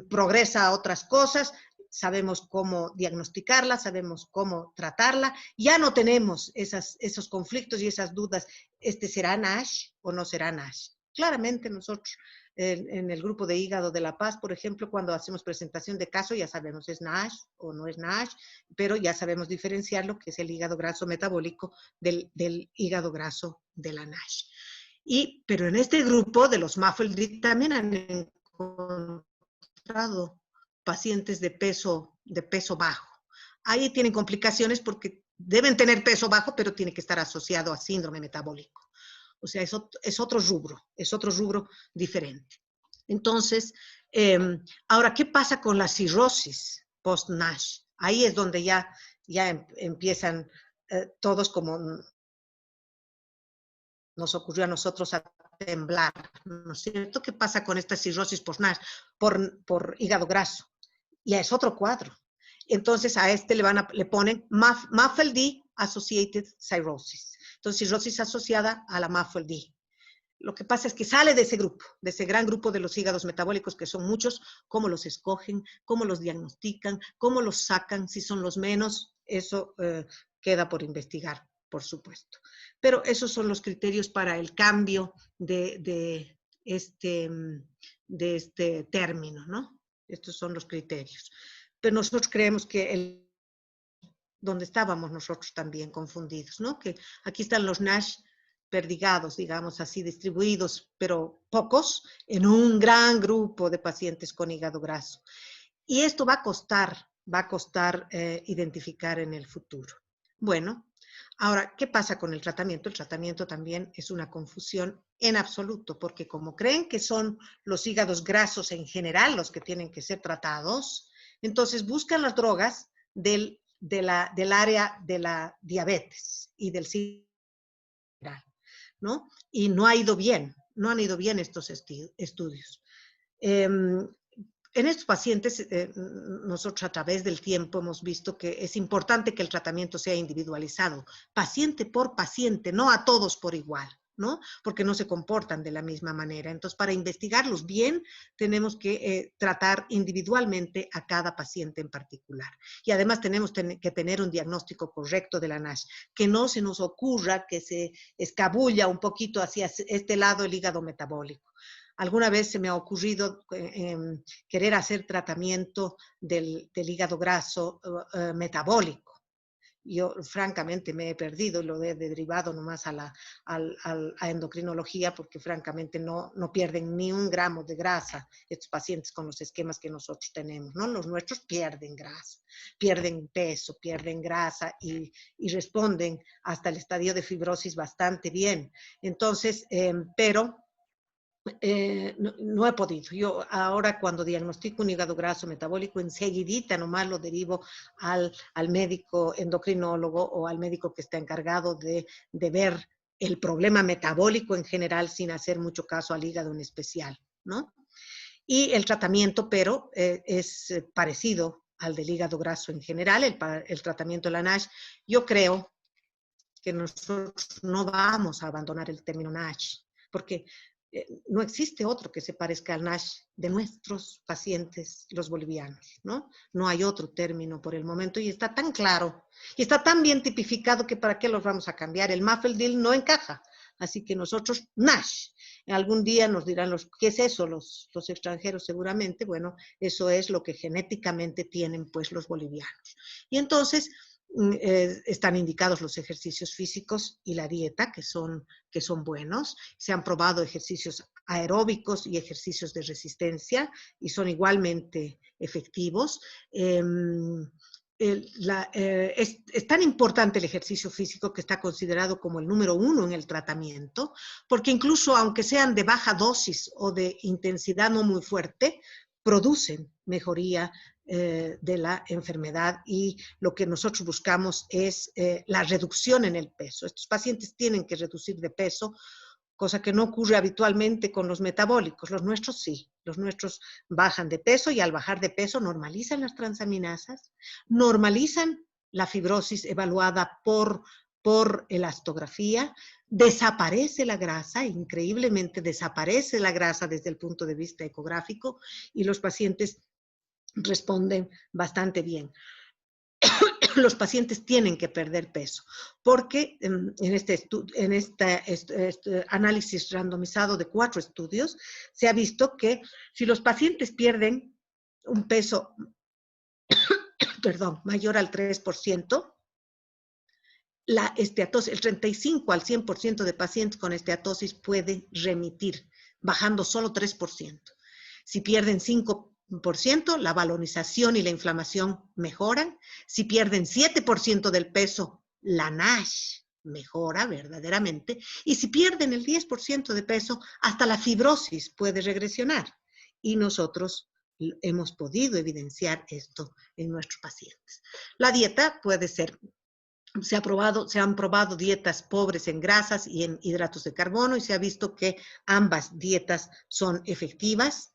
progresa a otras cosas, sabemos cómo diagnosticarla, sabemos cómo tratarla, ya no tenemos esos conflictos y esas dudas, ¿será NASH o no será NASH? Claramente nosotros en el grupo de hígado de La Paz, por ejemplo, cuando hacemos presentación de caso ya sabemos es NASH o no es NASH, pero ya sabemos diferenciar lo que es el hígado graso metabólico del hígado graso de la NASH. Pero en este grupo de los MAFLD también han encontrado pacientes de peso bajo. Ahí tienen complicaciones porque deben tener peso bajo, pero tiene que estar asociado a síndrome metabólico. O sea, es otro rubro diferente. Entonces, ahora, ¿qué pasa con la cirrosis? post-NASH. Ahí es donde ya empiezan todos, como nos ocurrió a nosotros, a temblar, ¿no es cierto? ¿Qué pasa con esta cirrosis post-NASH por hígado graso? Ya es otro cuadro. Entonces a este le ponen MAFLD Associated Cirrhosis. Entonces cirrosis asociada a la MAFLD. Lo que pasa es que sale de ese grupo, de ese gran grupo de los hígados metabólicos, que son muchos, cómo los escogen, cómo los diagnostican, cómo los sacan, si son los menos, eso queda por investigar, por supuesto. Pero esos son los criterios para el cambio de este término, ¿no? Estos son los criterios. Pero nosotros creemos que donde estábamos nosotros también confundidos, ¿no? Que aquí están los NASH perdigados, digamos así, distribuidos, pero pocos, en un gran grupo de pacientes con hígado graso. Y esto va a costar identificar en el futuro. Bueno, ahora, ¿qué pasa con el tratamiento? El tratamiento también es una confusión en absoluto, porque como creen que son los hígados grasos en general los que tienen que ser tratados, entonces buscan las drogas del área de la diabetes y del general, ¿no? Y no ha ido bien, no han ido bien estos estudios. En estos pacientes, nosotros a través del tiempo hemos visto que es importante que el tratamiento sea individualizado, paciente por paciente, no a todos por igual, ¿no? Porque no se comportan de la misma manera. Entonces, para investigarlos bien, tenemos que tratar individualmente a cada paciente en particular. Y además tenemos que tener un diagnóstico correcto de la NASH, que no se nos ocurra que se escabulla un poquito hacia este lado el hígado metabólico. Alguna vez se me ha ocurrido querer hacer tratamiento del hígado graso metabólico. Yo francamente me he perdido, lo he derivado nomás a endocrinología, porque francamente no pierden ni un gramo de grasa estos pacientes con los esquemas que nosotros tenemos, ¿no? Los nuestros pierden grasa, pierden peso, pierden grasa y responden hasta el estadio de fibrosis bastante bien. Entonces, pero no he podido. Yo ahora cuando diagnostico un hígado graso metabólico, enseguidita nomás lo derivo al médico endocrinólogo o al médico que está encargado de ver el problema metabólico en general, sin hacer mucho caso al hígado en especial, ¿no? Y el tratamiento, pero es parecido al del hígado graso en general, el tratamiento de la NASH. Yo creo que nosotros no vamos a abandonar el término NASH, porque no existe otro que se parezca al NASH de nuestros pacientes, los bolivianos, ¿no? No hay otro término por el momento y está tan claro y está tan bien tipificado que para qué los vamos a cambiar. El MAFLD no encaja, así que nosotros NASH. Algún día nos dirán ¿qué es eso? Los extranjeros seguramente. Bueno, eso es lo que genéticamente tienen pues los bolivianos. Y entonces están indicados los ejercicios físicos y la dieta, que son buenos. Se han probado ejercicios aeróbicos y ejercicios de resistencia y son igualmente efectivos. Es tan importante el ejercicio físico que está considerado como el número 1 en el tratamiento, porque incluso aunque sean de baja dosis o de intensidad no muy fuerte, producen mejoría de la enfermedad, y lo que nosotros buscamos es la reducción en el peso. Estos pacientes tienen que reducir de peso, cosa que no ocurre habitualmente con los metabólicos. Los nuestros sí, los nuestros bajan de peso y al bajar de peso normalizan las transaminasas, normalizan la fibrosis evaluada por elastografía, desaparece la grasa, increíblemente desaparece la grasa desde el punto de vista ecográfico y los pacientes responden bastante bien. Los pacientes tienen que perder peso, porque en este análisis randomizado de 4 estudios, se ha visto que si los pacientes pierden un peso mayor al 3%, la esteatosis, el 35 al 100% de pacientes con esteatosis puede remitir, bajando solo 3%. Si pierden 5%, la valorización y la inflamación mejoran. Si pierden 7% del peso, la NASH mejora verdaderamente. Y si pierden el 10% de peso, hasta la fibrosis puede regresionar. Y nosotros hemos podido evidenciar esto en nuestros pacientes. La dieta puede ser, se han probado dietas pobres en grasas y en hidratos de carbono y se ha visto que ambas dietas son efectivas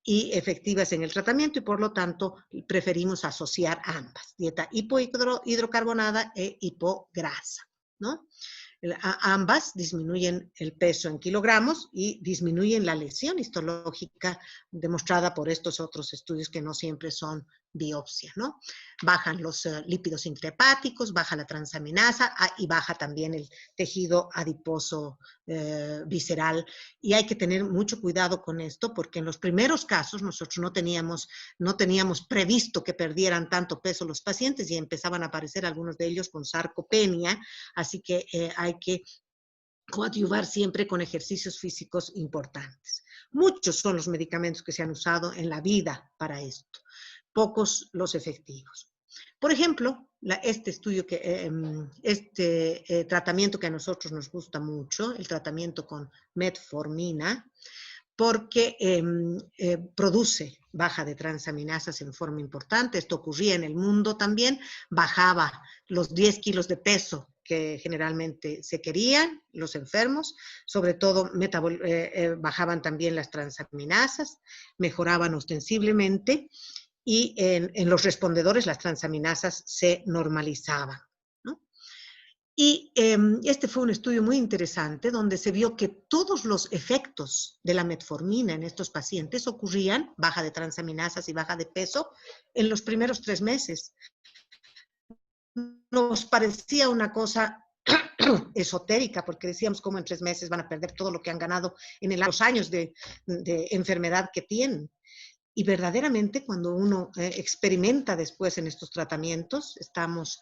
y efectivas en el tratamiento y por lo tanto preferimos asociar ambas, dieta hipohidrocarbonada e hipograsa, ¿no? Ambas disminuyen el peso en kilogramos y disminuyen la lesión histológica demostrada por estos otros estudios que no siempre son biopsia, ¿no? Bajan los lípidos intrahepáticos, baja la transaminasa y baja también el tejido adiposo visceral. Y hay que tener mucho cuidado con esto porque en los primeros casos nosotros no teníamos previsto que perdieran tanto peso los pacientes y empezaban a aparecer algunos de ellos con sarcopenia, así que hay que coadyuvar siempre con ejercicios físicos importantes. Muchos son los medicamentos que se han usado en la vida para esto, pocos los efectivos. Por ejemplo, este tratamiento que a nosotros nos gusta mucho, el tratamiento con metformina, porque produce baja de transaminasas en forma importante. Esto ocurría en el mundo también, bajaba los 10 kilos de peso que generalmente se querían los enfermos, sobre todo bajaban también las transaminasas, mejoraban ostensiblemente y en los respondedores las transaminasas se normalizaban, ¿no? Y este fue un estudio muy interesante donde se vio que todos los efectos de la metformina en estos pacientes ocurrían, baja de transaminasas y baja de peso, en los primeros 3 meses. Nos parecía una cosa esotérica, porque decíamos cómo en 3 meses van a perder todo lo que han ganado en los años de enfermedad que tienen. Y verdaderamente cuando uno experimenta después en estos tratamientos, estamos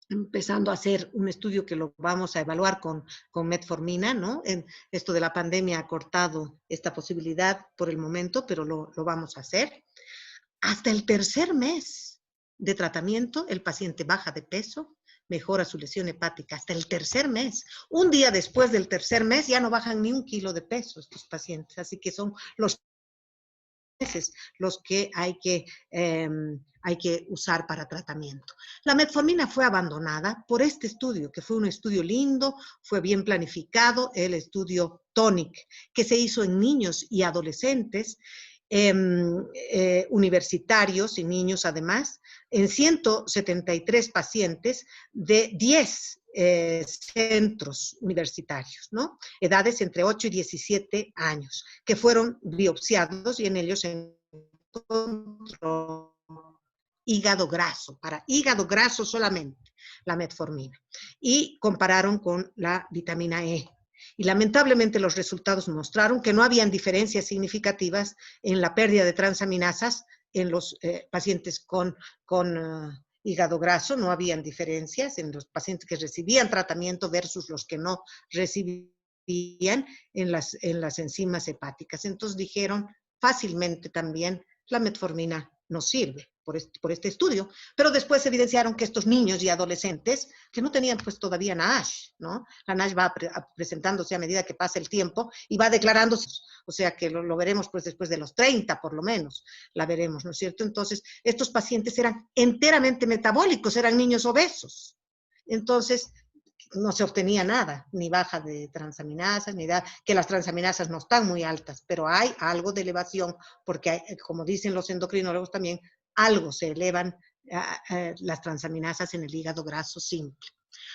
empezando a hacer un estudio que lo vamos a evaluar con metformina, ¿no? Esto de la pandemia ha cortado esta posibilidad por el momento, pero lo vamos a hacer. Hasta el 3er mes de tratamiento, el paciente baja de peso, mejora su lesión hepática hasta el 3er mes. Un día después del 3er mes ya no bajan ni 1 kilo de peso estos pacientes, así que son los que hay que usar para tratamiento. La metformina fue abandonada por este estudio, que fue un estudio lindo, fue bien planificado, el estudio TONIC, que se hizo en niños y adolescentes, universitarios y niños además, en 173 pacientes de 10 centros universitarios, ¿no? Edades entre 8 y 17 años, que fueron biopsiados y en ellos se encontró hígado graso, para hígado graso solamente, la metformina. Y compararon con la vitamina E. Y lamentablemente los resultados mostraron que no habían diferencias significativas en la pérdida de transaminasas en los pacientes con hígado graso, no habían diferencias en los pacientes que recibían tratamiento versus los que no recibían en las enzimas hepáticas. Entonces dijeron fácilmente también la metformina no sirve por este estudio, pero después evidenciaron que estos niños y adolescentes que no tenían pues todavía NASH, ¿no? La NASH va presentándose a medida que pasa el tiempo y va declarándose, o sea que lo veremos pues después de los 30 por lo menos, la veremos, ¿no es cierto? Entonces, estos pacientes eran enteramente metabólicos, eran niños obesos. Entonces, no se obtenía nada, ni baja de transaminasas, ni que las transaminasas no están muy altas, pero hay algo de elevación, porque hay, como dicen los endocrinólogos también, algo se elevan las transaminasas en el hígado graso simple.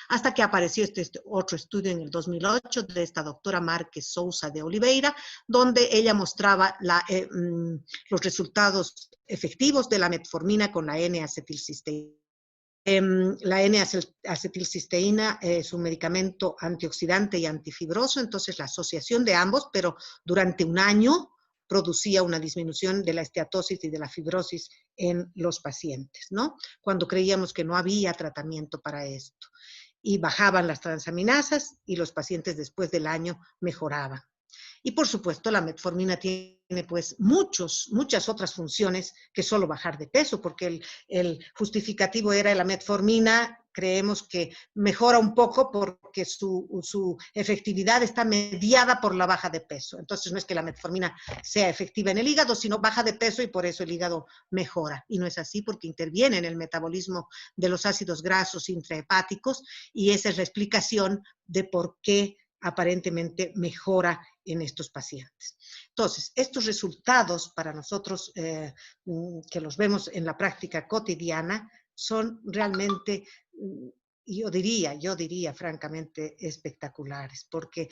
Hasta que apareció este otro estudio en el 2008 de esta doctora Márquez Sousa de Oliveira, donde ella mostraba los resultados efectivos de la metformina con la N-acetilcisteína. La N-acetilcisteína es un medicamento antioxidante y antifibroso, entonces la asociación de ambos, pero durante un año producía una disminución de la esteatosis y de la fibrosis en los pacientes, ¿no? Cuando creíamos que no había tratamiento para esto. Y bajaban las transaminasas y los pacientes después del año mejoraban. Y por supuesto, la metformina tiene pues muchas otras funciones que solo bajar de peso, porque el justificativo era la metformina, creemos que mejora un poco porque su efectividad está mediada por la baja de peso. Entonces no es que la metformina sea efectiva en el hígado, sino baja de peso y por eso el hígado mejora. Y no es así porque interviene en el metabolismo de los ácidos grasos intrahepáticos y esa es la explicación de por qué aparentemente mejora en estos pacientes. Entonces, estos resultados para nosotros que los vemos en la práctica cotidiana son realmente, yo diría francamente espectaculares, porque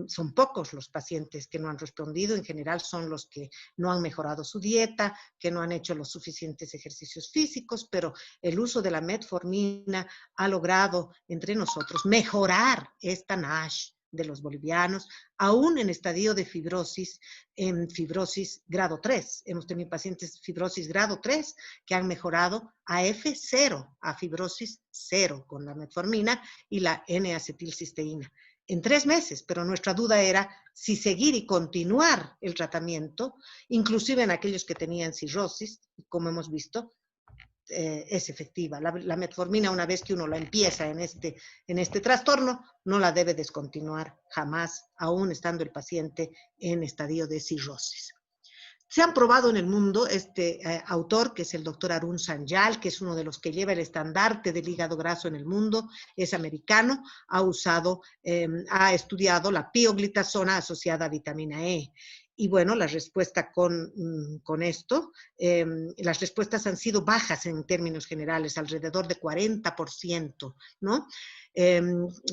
son pocos los pacientes que no han respondido, en general son los que no han mejorado su dieta, que no han hecho los suficientes ejercicios físicos, pero el uso de la metformina ha logrado entre nosotros mejorar esta NASH de los bolivianos, aún en estadio de fibrosis, en fibrosis grado 3. Hemos tenido pacientes fibrosis grado 3 que han mejorado a F0, a fibrosis 0 con la metformina y la N-acetilcisteína en 3 meses, pero nuestra duda era si seguir y continuar el tratamiento, inclusive en aquellos que tenían cirrosis, como hemos visto, es efectiva. La metformina, una vez que uno la empieza en este trastorno, no la debe descontinuar jamás, aún estando el paciente en estadio de cirrosis. Se han probado en el mundo, autor, que es el doctor Arun Sanjal, que es uno de los que lleva el estandarte del hígado graso en el mundo, es americano, ha estudiado la pioglitazona asociada a vitamina E. Y bueno, la respuesta con esto, las respuestas han sido bajas en términos generales, alrededor de 40%, ¿no?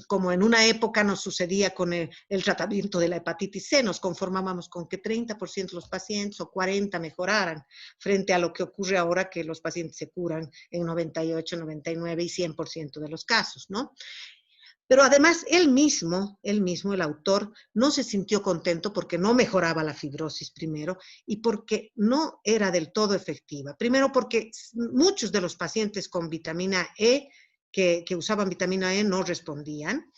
Como en una época nos sucedía con el tratamiento de la hepatitis C, nos conformábamos con que 30% de los pacientes o 40% mejoraran, frente a lo que ocurre ahora que los pacientes se curan en 98, 99 y 100% de los casos, ¿no? Pero además, él mismo, el autor, no se sintió contento porque no mejoraba la fibrosis primero y porque no era del todo efectiva. Primero porque muchos de los pacientes con vitamina E, que usaban vitamina E, no respondían.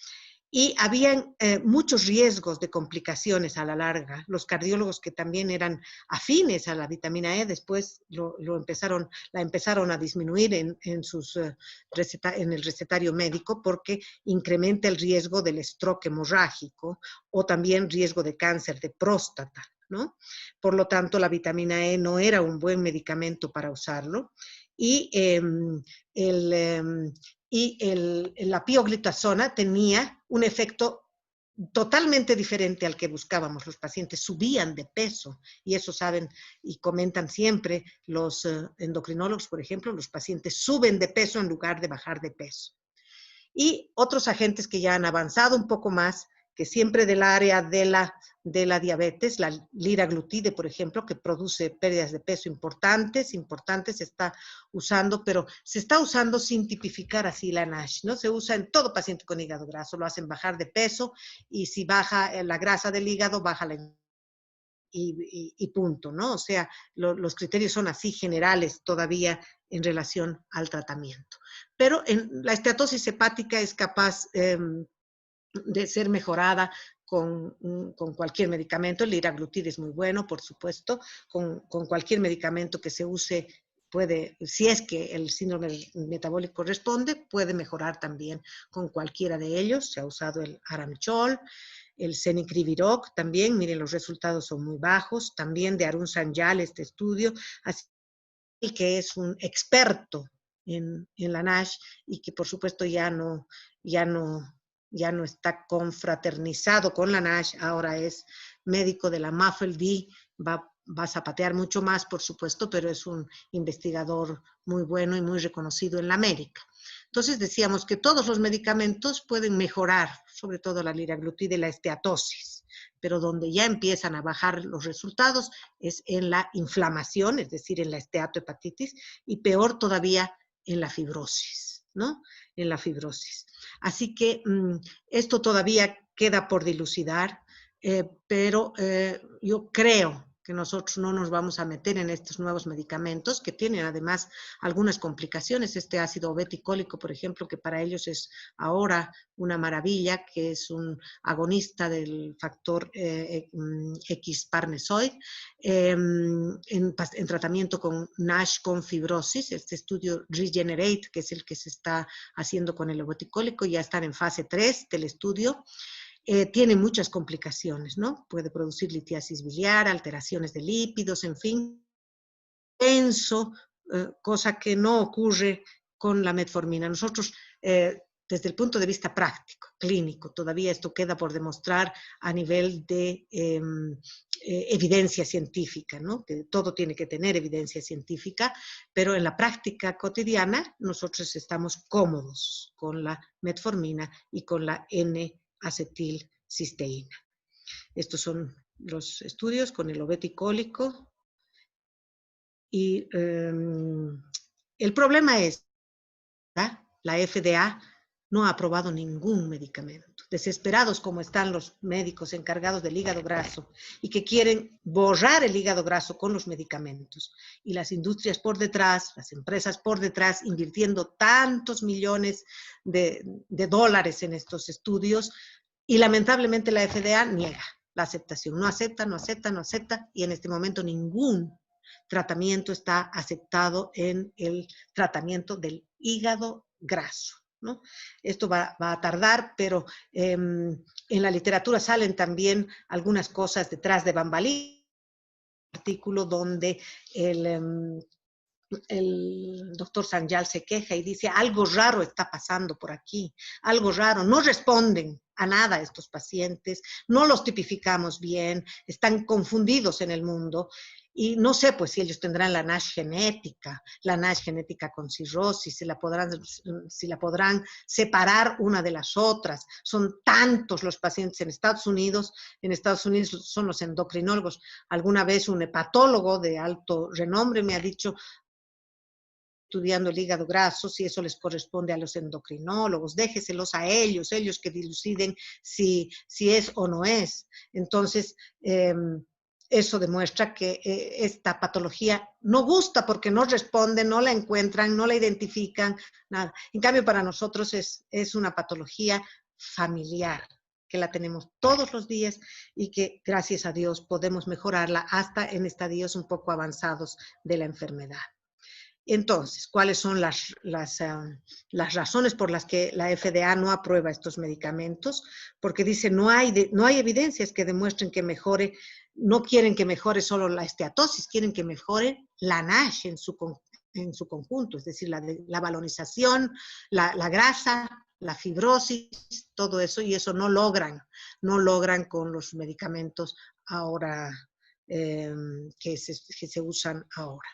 Y habían muchos riesgos de complicaciones a la larga. Los cardiólogos que también eran afines a la vitamina E, después la empezaron a disminuir en el recetario médico porque incrementa el riesgo del stroke hemorrágico o también riesgo de cáncer de próstata, ¿no? Por lo tanto, la vitamina E no era un buen medicamento para usarlo. Y la pioglitazona tenía un efecto totalmente diferente al que buscábamos. Los pacientes subían de peso y eso saben y comentan siempre los endocrinólogos, por ejemplo, los pacientes suben de peso en lugar de bajar de peso. Y otros agentes que ya han avanzado un poco más, que siempre del área de la diabetes, la liraglutide, por ejemplo, que produce pérdidas de peso importantes, se está usando, pero se está usando sin tipificar así la NASH, ¿no? Se usa en todo paciente con hígado graso, lo hacen bajar de peso y si baja la grasa del hígado, baja la y punto, ¿no? O sea, los criterios son así generales todavía en relación al tratamiento. Pero la esteatosis hepática es capaz de ser mejorada con cualquier medicamento. El liraglutide es muy bueno, por supuesto, con cualquier medicamento que se use si es que el síndrome metabólico responde, puede mejorar también con cualquiera de ellos. Se ha usado el aramchol, el cenicriviroc también, miren, los resultados son muy bajos, también de Arun Sanjal este estudio, así que es un experto en la NASH y que por supuesto ya no está confraternizado con la NASH, ahora es médico de la MAFLD, va a zapatear mucho más, por supuesto, pero es un investigador muy bueno y muy reconocido en la América. Entonces decíamos que todos los medicamentos pueden mejorar, sobre todo la liraglutide y la esteatosis, pero donde ya empiezan a bajar los resultados es en la inflamación, es decir, en la esteatohepatitis, y peor todavía en la fibrosis, ¿no? En la fibrosis. Así que esto todavía queda por dilucidar, pero yo creo que nosotros no nos vamos a meter en estos nuevos medicamentos que tienen además algunas complicaciones. Este ácido obeticólico, por ejemplo, que para ellos es ahora una maravilla, que es un agonista del factor X parnesoid, en tratamiento con NASH con fibrosis. Este estudio Regenerate, que es el que se está haciendo con el obeticólico, ya están en fase 3 del estudio. Tiene muchas complicaciones, ¿no? Puede producir litiasis biliar, alteraciones de lípidos, en fin, tenso, cosa que no ocurre con la metformina. Nosotros, desde el punto de vista práctico, clínico, todavía esto queda por demostrar a nivel de evidencia científica, ¿no? Que todo tiene que tener evidencia científica, pero en la práctica cotidiana nosotros estamos cómodos con la metformina y con la N-acetilcisteína. Estos son los estudios con el obeticólico. Y el problema es, ¿verdad? La FDA no ha aprobado ningún medicamento. Desesperados como están los médicos encargados del hígado graso y que quieren borrar el hígado graso con los medicamentos. Y las industrias por detrás, las empresas por detrás, invirtiendo tantos millones de dólares en estos estudios, y lamentablemente la FDA niega la aceptación. No acepta, no acepta, no acepta, y en este momento ningún tratamiento está aceptado en el tratamiento del hígado graso, ¿no? Esto va a tardar, pero en la literatura salen también algunas cosas detrás de bambalinas, artículo donde el doctor Sanjal se queja y dice, algo raro está pasando por aquí, algo raro, no responden a nada estos pacientes, no los tipificamos bien, están confundidos en el mundo. Y no sé, pues, si ellos tendrán la NASH genética con cirrosis, si la podrán separar una de las otras. Son tantos los pacientes en Estados Unidos son los endocrinólogos. Alguna vez un hepatólogo de alto renombre me ha dicho, estudiando el hígado graso, si eso les corresponde a los endocrinólogos, déjeselos a ellos que diluciden si es o no es. Entonces, eso demuestra que esta patología no gusta porque no responden, no la encuentran, no la identifican, nada. En cambio, para nosotros es una patología familiar, que la tenemos todos los días y que, gracias a Dios, podemos mejorarla hasta en estadios un poco avanzados de la enfermedad. Entonces, ¿cuáles son las razones por las que la FDA no aprueba estos medicamentos? Porque dice, no hay evidencias que demuestren que mejore, no quieren que mejore solo la esteatosis, quieren que mejore la NASH en su conjunto, es decir, la balonización, la grasa, la fibrosis, todo eso, y eso no logran con los medicamentos ahora que se usan ahora.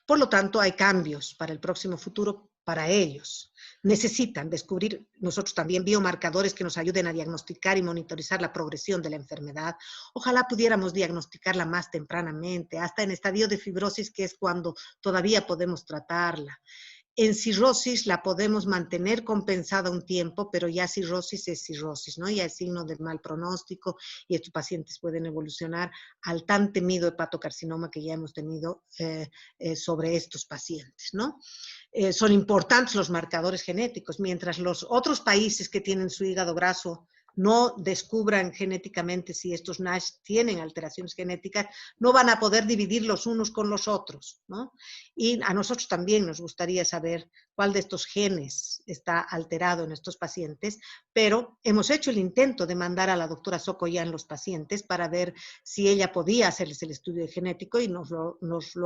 Por lo tanto, hay cambios para el próximo futuro para ellos. Necesitan descubrir nosotros también biomarcadores que nos ayuden a diagnosticar y monitorizar la progresión de la enfermedad. Ojalá pudiéramos diagnosticarla más tempranamente, hasta en estadio de fibrosis, que es cuando todavía podemos tratarla. En cirrosis la podemos mantener compensada un tiempo, pero ya cirrosis es cirrosis, ¿no? Ya es signo de mal pronóstico y estos pacientes pueden evolucionar al tan temido hepatocarcinoma que ya hemos tenido sobre estos pacientes, ¿no? Son importantes los marcadores genéticos, mientras los otros países que tienen su hígado graso no descubran genéticamente si estos NASH tienen alteraciones genéticas, no van a poder dividir los unos con los otros, ¿no? Y a nosotros también nos gustaría saber cuál de estos genes está alterado en estos pacientes, pero hemos hecho el intento de mandar a la doctora Sokoyan los pacientes para ver si ella podía hacerles el estudio genético y nos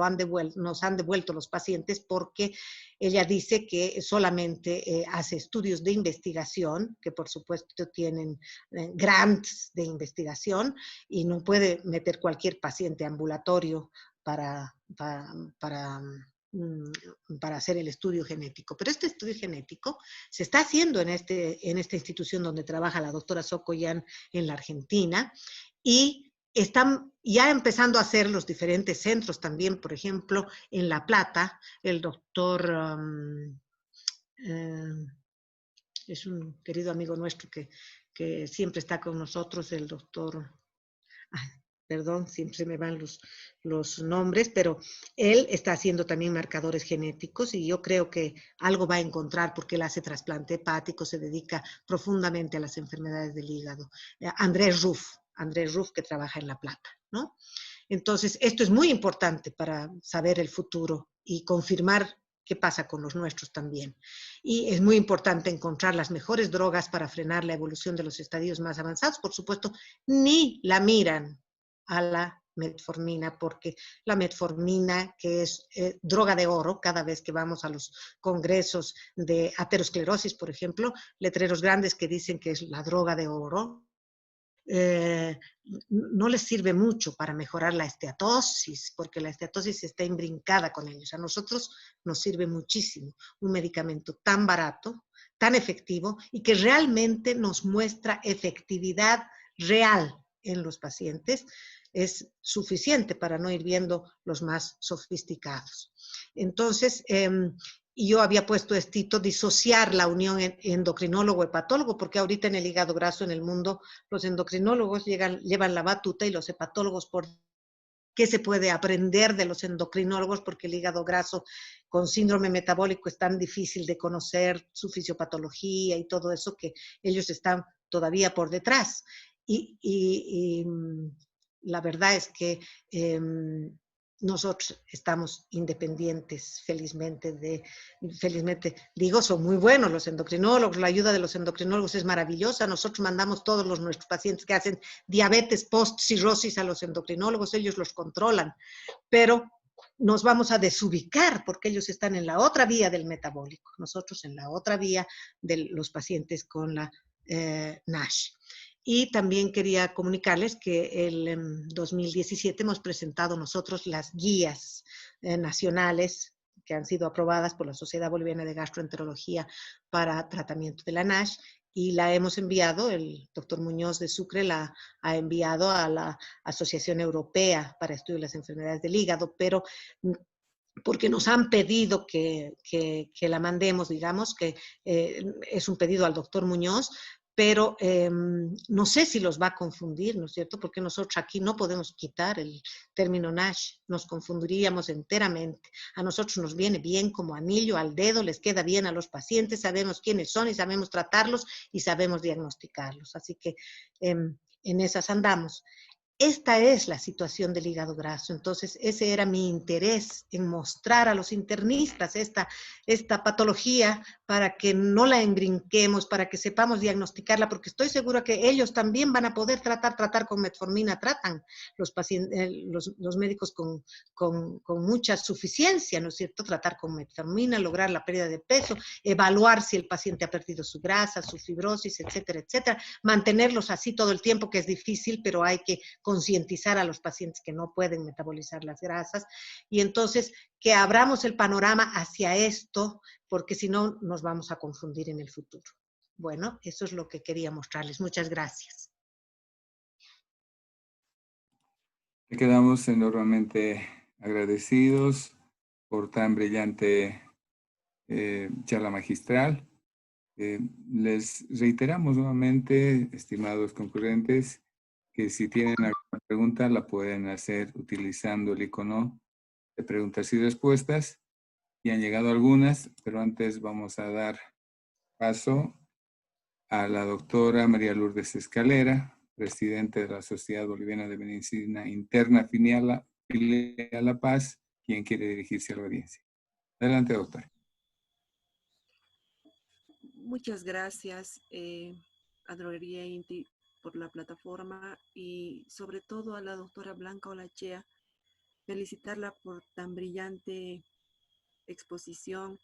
han devuelto los pacientes porque ella dice que solamente hace estudios de investigación, que por supuesto tienen grants de investigación y no puede meter cualquier paciente ambulatorio para hacer el estudio genético. Pero este estudio genético se está haciendo en esta institución donde trabaja la doctora Sokoyan en la Argentina y están ya empezando a hacer los diferentes centros también, por ejemplo, en La Plata, el doctor, es un querido amigo nuestro que siempre está con nosotros, el doctor, perdón, siempre se me van los nombres, pero él está haciendo también marcadores genéticos y yo creo que algo va a encontrar porque él hace trasplante hepático, se dedica profundamente a las enfermedades del hígado. Andrés Ruff, que trabaja en La Plata, ¿no? Entonces, esto es muy importante para saber el futuro y confirmar qué pasa con los nuestros también. Y es muy importante encontrar las mejores drogas para frenar la evolución de los estadios más avanzados. Por supuesto, ni la miran a la metformina, porque la metformina, que es droga de oro, cada vez que vamos a los congresos de aterosclerosis, por ejemplo, letreros grandes que dicen que es la droga de oro, eh, no les sirve mucho para mejorar la esteatosis, porque la esteatosis está imbrincada con ellos. A nosotros nos sirve muchísimo un medicamento tan barato, tan efectivo y que realmente nos muestra efectividad real en los pacientes. Es suficiente para no ir viendo los más sofisticados. Entonces, y yo había puesto estito disociar la unión endocrinólogo-hepatólogo, porque ahorita en el hígado graso en el mundo los endocrinólogos llevan la batuta y los hepatólogos por qué se puede aprender de los endocrinólogos, porque el hígado graso con síndrome metabólico es tan difícil de conocer su fisiopatología y todo eso que ellos están todavía por detrás. Y la verdad es que nosotros estamos independientes, felizmente, digo, son muy buenos los endocrinólogos, la ayuda de los endocrinólogos es maravillosa, nosotros mandamos todos nuestros pacientes que hacen diabetes post-cirrosis a los endocrinólogos, ellos los controlan, pero nos vamos a desubicar porque ellos están en la otra vía del metabólico, nosotros en la otra vía de los pacientes con la NASH. Y también quería comunicarles que el 2017 hemos presentado nosotros las guías nacionales que han sido aprobadas por la Sociedad Boliviana de Gastroenterología para tratamiento de la NASH y la hemos enviado, el doctor Muñoz de Sucre la ha enviado a la Asociación Europea para Estudio de las Enfermedades del Hígado, pero porque nos han pedido que la mandemos, digamos, que es un pedido al doctor Muñoz, pero no sé si los va a confundir, ¿no es cierto? Porque nosotros aquí no podemos quitar el término NASH, nos confundiríamos enteramente. A nosotros nos viene bien como anillo al dedo, les queda bien a los pacientes, sabemos quiénes son y sabemos tratarlos y sabemos diagnosticarlos. Así que en esas andamos. Esta es la situación del hígado graso. Entonces, ese era mi interés en mostrar a los internistas esta patología para que no la embrinquemos, para que sepamos diagnosticarla, porque estoy segura que ellos también van a poder tratar con metformina, tratan los pacientes, los médicos con mucha suficiencia, ¿no es cierto? Tratar con metformina, lograr la pérdida de peso, evaluar si el paciente ha perdido su grasa, su fibrosis, etcétera, etcétera. Mantenerlos así todo el tiempo, que es difícil, pero hay que concientizar a los pacientes que no pueden metabolizar las grasas y entonces que abramos el panorama hacia esto, porque si no nos vamos a confundir en el futuro. Bueno, eso es lo que quería mostrarles. Muchas gracias. Quedamos enormemente agradecidos por tan brillante charla magistral. Les reiteramos nuevamente, estimados concurrentes, que si tienen alguna pregunta la pueden hacer utilizando el icono de preguntas y respuestas. Y han llegado algunas, pero antes vamos a dar paso a la doctora María Lourdes Escalera, presidente de la Sociedad Boliviana de Medicina Interna filial a La Paz, quien quiere dirigirse a la audiencia. Adelante, doctora. Muchas gracias a Droguería Inti por la plataforma y sobre todo a la doctora Blanca Olachea, felicitarla por tan brillante exposición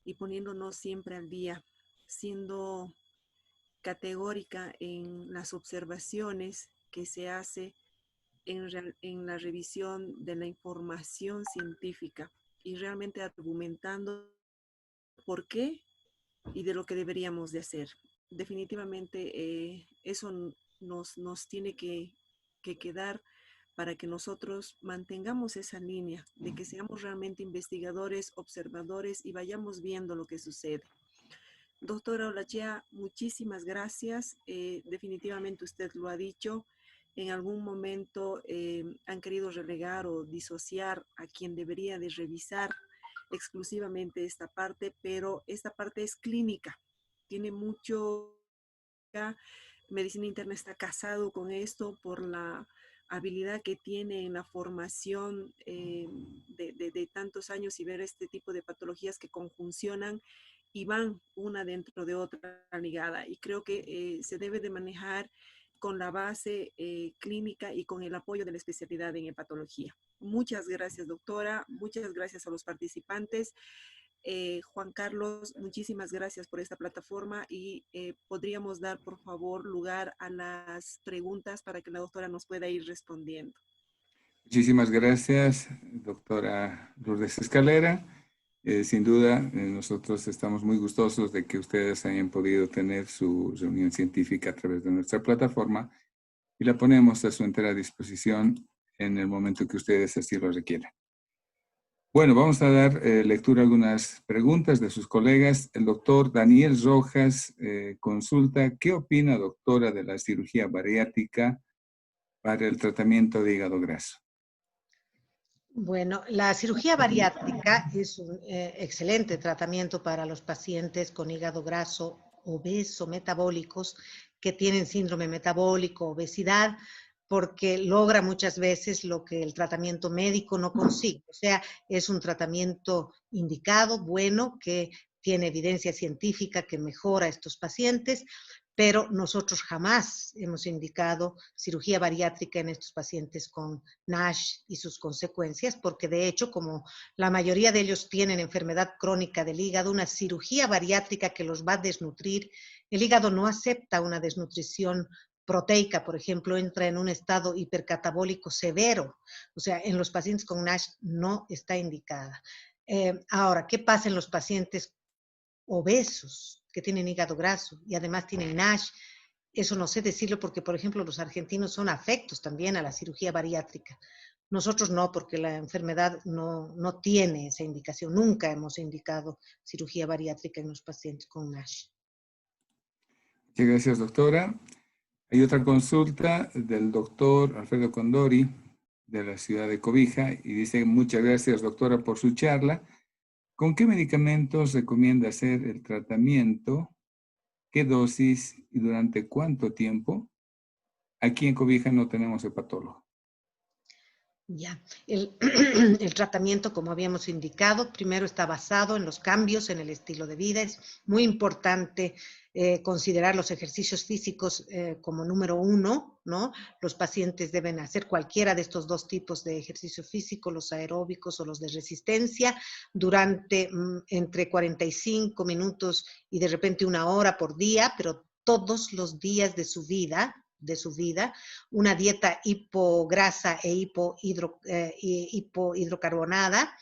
y poniéndonos siempre al día, siendo categórica en las observaciones que se hace en la revisión de la información científica y realmente argumentando por qué y de lo que deberíamos de hacer. Definitivamente eso nos tiene que quedar para que nosotros mantengamos esa línea de que seamos realmente investigadores, observadores y vayamos viendo lo que sucede. Doctora Olachea, muchísimas gracias. Definitivamente usted lo ha dicho. en algún momento han querido relegar o disociar a quien debería de revisar exclusivamente esta parte, pero esta parte es clínica, tiene mucho, medicina interna está casado con esto por la habilidad que tiene en la formación de tantos años y ver este tipo de patologías que conjuncionan y van una dentro de otra ligada. Y creo que se debe de manejar con la base clínica y con el apoyo de la especialidad en hepatología. Muchas gracias, doctora. Muchas gracias a los participantes. Juan Carlos, muchísimas gracias por esta plataforma y podríamos dar, por favor, lugar a las preguntas para que la doctora nos pueda ir respondiendo. Muchísimas gracias, doctora Lourdes Escalera. Sin duda, nosotros estamos muy gustosos de que ustedes hayan podido tener su reunión científica a través de nuestra plataforma y la ponemos a su entera disposición en el momento que ustedes así lo requieran. Bueno, vamos a dar lectura a algunas preguntas de sus colegas. El doctor Daniel Rojas consulta, ¿qué opina, doctora, de la cirugía bariátrica para el tratamiento de hígado graso? Bueno, la cirugía bariátrica es un excelente tratamiento para los pacientes con hígado graso, obeso, metabólicos, que tienen síndrome metabólico, obesidad, porque logra muchas veces lo que el tratamiento médico no consigue. O sea, es un tratamiento indicado, bueno, que tiene evidencia científica que mejora a estos pacientes, pero nosotros jamás hemos indicado cirugía bariátrica en estos pacientes con NASH y sus consecuencias, porque de hecho, como la mayoría de ellos tienen enfermedad crónica del hígado, una cirugía bariátrica que los va a desnutrir, el hígado no acepta una desnutrición proteica, por ejemplo, entra en un estado hipercatabólico severo. O sea, en los pacientes con NASH no está indicada. Ahora, ¿qué pasa en los pacientes obesos que tienen hígado graso y además tienen NASH? Eso no sé decirlo porque, por ejemplo, los argentinos son afectos también a la cirugía bariátrica. Nosotros no, porque la enfermedad no tiene esa indicación. Nunca hemos indicado cirugía bariátrica en los pacientes con NASH. Muchas gracias, doctora. Hay otra consulta del doctor Alfredo Condori de la ciudad de Cobija y dice, muchas gracias, doctora, por su charla. ¿Con qué medicamentos recomienda hacer el tratamiento? ¿Qué dosis y durante cuánto tiempo? Aquí en Cobija no tenemos hepatólogo. Ya, el tratamiento, como habíamos indicado, primero está basado en los cambios en el estilo de vida. Es muy importante considerar los ejercicios físicos como número uno, ¿no? Los pacientes deben hacer cualquiera de estos dos tipos de ejercicio físico, los aeróbicos o los de resistencia, durante entre 45 minutos y de repente 1 hora por día, pero todos los días de su vida, una dieta hipograsa e hipohidrocarbonada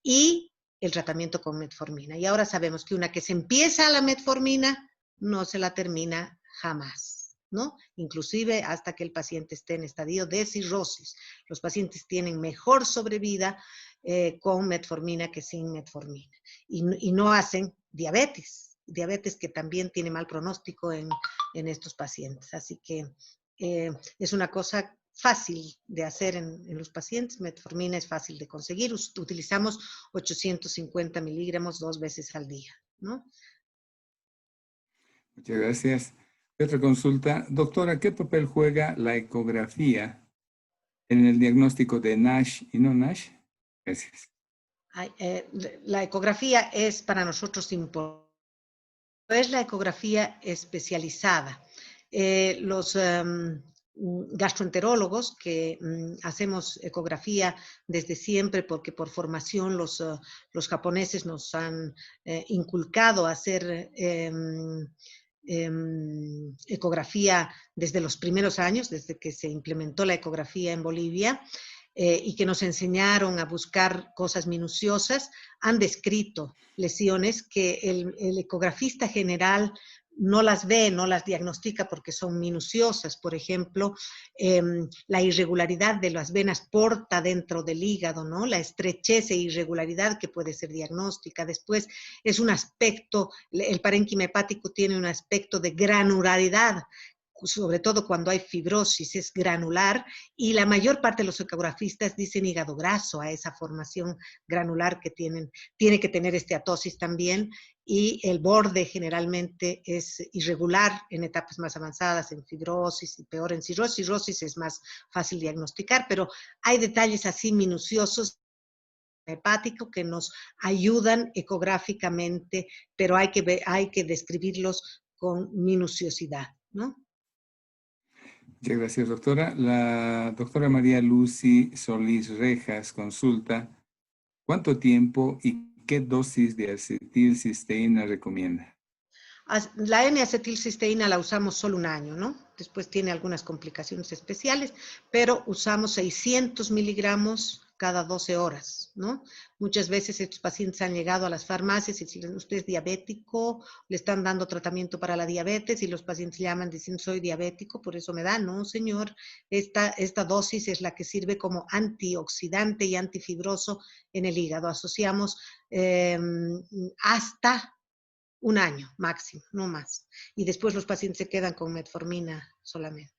y el tratamiento con metformina. Y ahora sabemos que una que se empieza la metformina no se la termina jamás, ¿no? Inclusive hasta que el paciente esté en estadio de cirrosis. Los pacientes tienen mejor sobrevida con metformina que sin metformina. Y no hacen diabetes que también tiene mal pronóstico en estos pacientes. Así que es una cosa fácil de hacer en los pacientes. Metformina es fácil de conseguir. Utilizamos 850 miligramos 2 veces al día, ¿no? Muchas gracias. Otra consulta. Doctora, ¿qué papel juega la ecografía en el diagnóstico de NASH y no NASH? Gracias. La ecografía es para nosotros importante. Es la ecografía especializada. Los gastroenterólogos que hacemos ecografía desde siempre, porque por formación los japoneses nos han inculcado a hacer ecografía desde los primeros años, desde que se implementó la ecografía en Bolivia, y que nos enseñaron a buscar cosas minuciosas, han descrito lesiones que el ecografista general no las ve, no las diagnostica porque son minuciosas. Por ejemplo, la irregularidad de las venas porta dentro del hígado, ¿no? La estrechez e irregularidad que puede ser diagnóstica. Después es un aspecto, el parénquima hepático tiene un aspecto de granularidad. sobre todo cuando hay fibrosis, es granular, y la mayor parte de los ecografistas dicen hígado graso a esa formación granular que tienen. Tiene que tener esteatosis también, y el borde generalmente es irregular en etapas más avanzadas, en fibrosis y peor en cirrosis. Cirrosis es más fácil diagnosticar, pero hay detalles así minuciosos hepático que nos ayudan ecográficamente, pero hay que describirlos con minuciosidad, ¿no? Muchas gracias, doctora. La doctora María Lucy Solís Rejas consulta, ¿cuánto tiempo y qué dosis de acetilcisteína recomienda? La N-acetilcisteína la usamos solo un año, ¿no? Después tiene algunas complicaciones especiales, pero usamos 600 miligramos cada 12 horas, ¿no? Muchas veces estos pacientes han llegado a las farmacias y dicen, usted es diabético, le están dando tratamiento para la diabetes y los pacientes llaman diciendo, soy diabético, por eso me da. No, señor, esta dosis es la que sirve como antioxidante y antifibroso en el hígado. Asociamos hasta un año máximo, no más. Y después los pacientes se quedan con metformina solamente.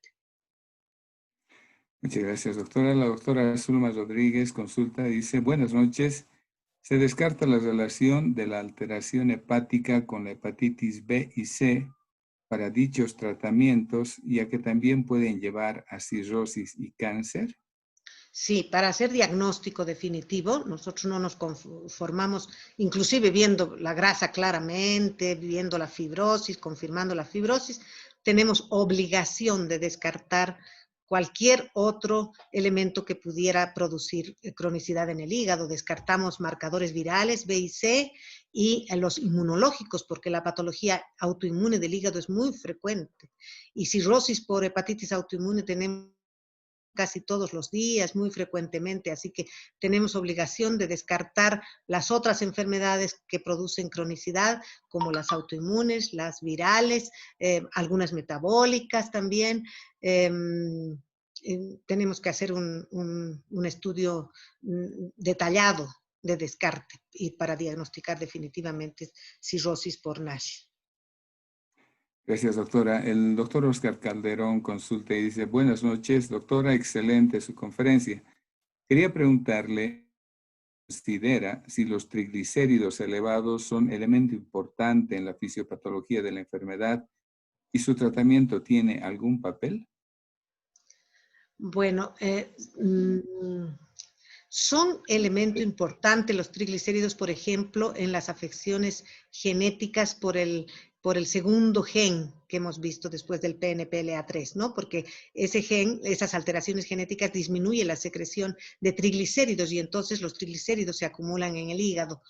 Muchas gracias, doctora. La doctora Zulma Rodríguez consulta, dice, buenas noches. Se descarta la relación de la alteración hepática con la hepatitis B y C para dichos tratamientos, ya que también pueden llevar a cirrosis y cáncer. Sí, para hacer diagnóstico definitivo, nosotros no nos conformamos, inclusive viendo la grasa claramente, viendo la fibrosis, confirmando la fibrosis, tenemos obligación de descartar cualquier otro elemento que pudiera producir cronicidad en el hígado. Descartamos marcadores virales B y C y los inmunológicos, porque la patología autoinmune del hígado es muy frecuente. Y cirrosis por hepatitis autoinmune tenemos casi todos los días, muy frecuentemente, así que tenemos obligación de descartar las otras enfermedades que producen cronicidad, como las autoinmunes, las virales, algunas metabólicas también. Tenemos que hacer un estudio detallado de descarte y para diagnosticar definitivamente cirrosis por NASH. Gracias, doctora. El doctor Oscar Calderón consulta y dice, buenas noches, doctora, excelente su conferencia. Quería preguntarle, ¿considera si los triglicéridos elevados son elemento importante en la fisiopatología de la enfermedad y su tratamiento tiene algún papel? Bueno, son elemento importante los triglicéridos, por ejemplo, en las afecciones genéticas por el segundo gen que hemos visto después del PNPLA3, ¿no? Porque ese gen, esas alteraciones genéticas disminuyen la secreción de triglicéridos y entonces los triglicéridos se acumulan en el hígado.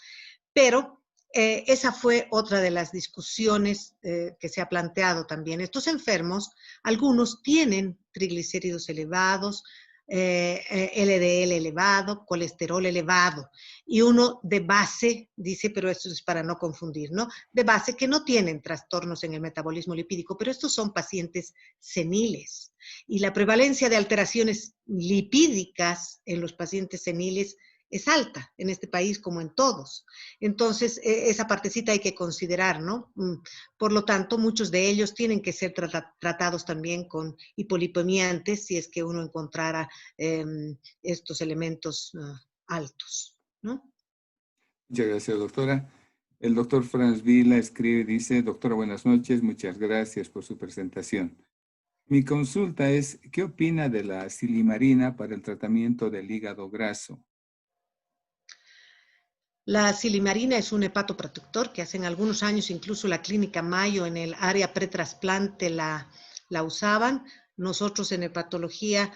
Pero esa fue otra de las discusiones que se ha planteado también. Estos enfermos, algunos tienen triglicéridos elevados, LDL elevado, colesterol elevado, y uno de base, dice, pero esto es para no confundir, ¿no? De base que no tienen trastornos en el metabolismo lipídico, pero estos son pacientes seniles. Y la prevalencia de alteraciones lipídicas en los pacientes seniles es alta en este país como en todos. Entonces, esa partecita hay que considerar, ¿no? Por lo tanto, muchos de ellos tienen que ser tratados también con hipolipemiantes si es que uno encontrara estos elementos altos, ¿no? Muchas gracias, doctora. El doctor Franz Vila escribe, dice, doctora, buenas noches, muchas gracias por su presentación. Mi consulta es, ¿qué opina de la silimarina para el tratamiento del hígado graso? La silimarina es un hepatoprotector que hace algunos años incluso la clínica Mayo en el área pretrasplante la usaban. Nosotros en hepatología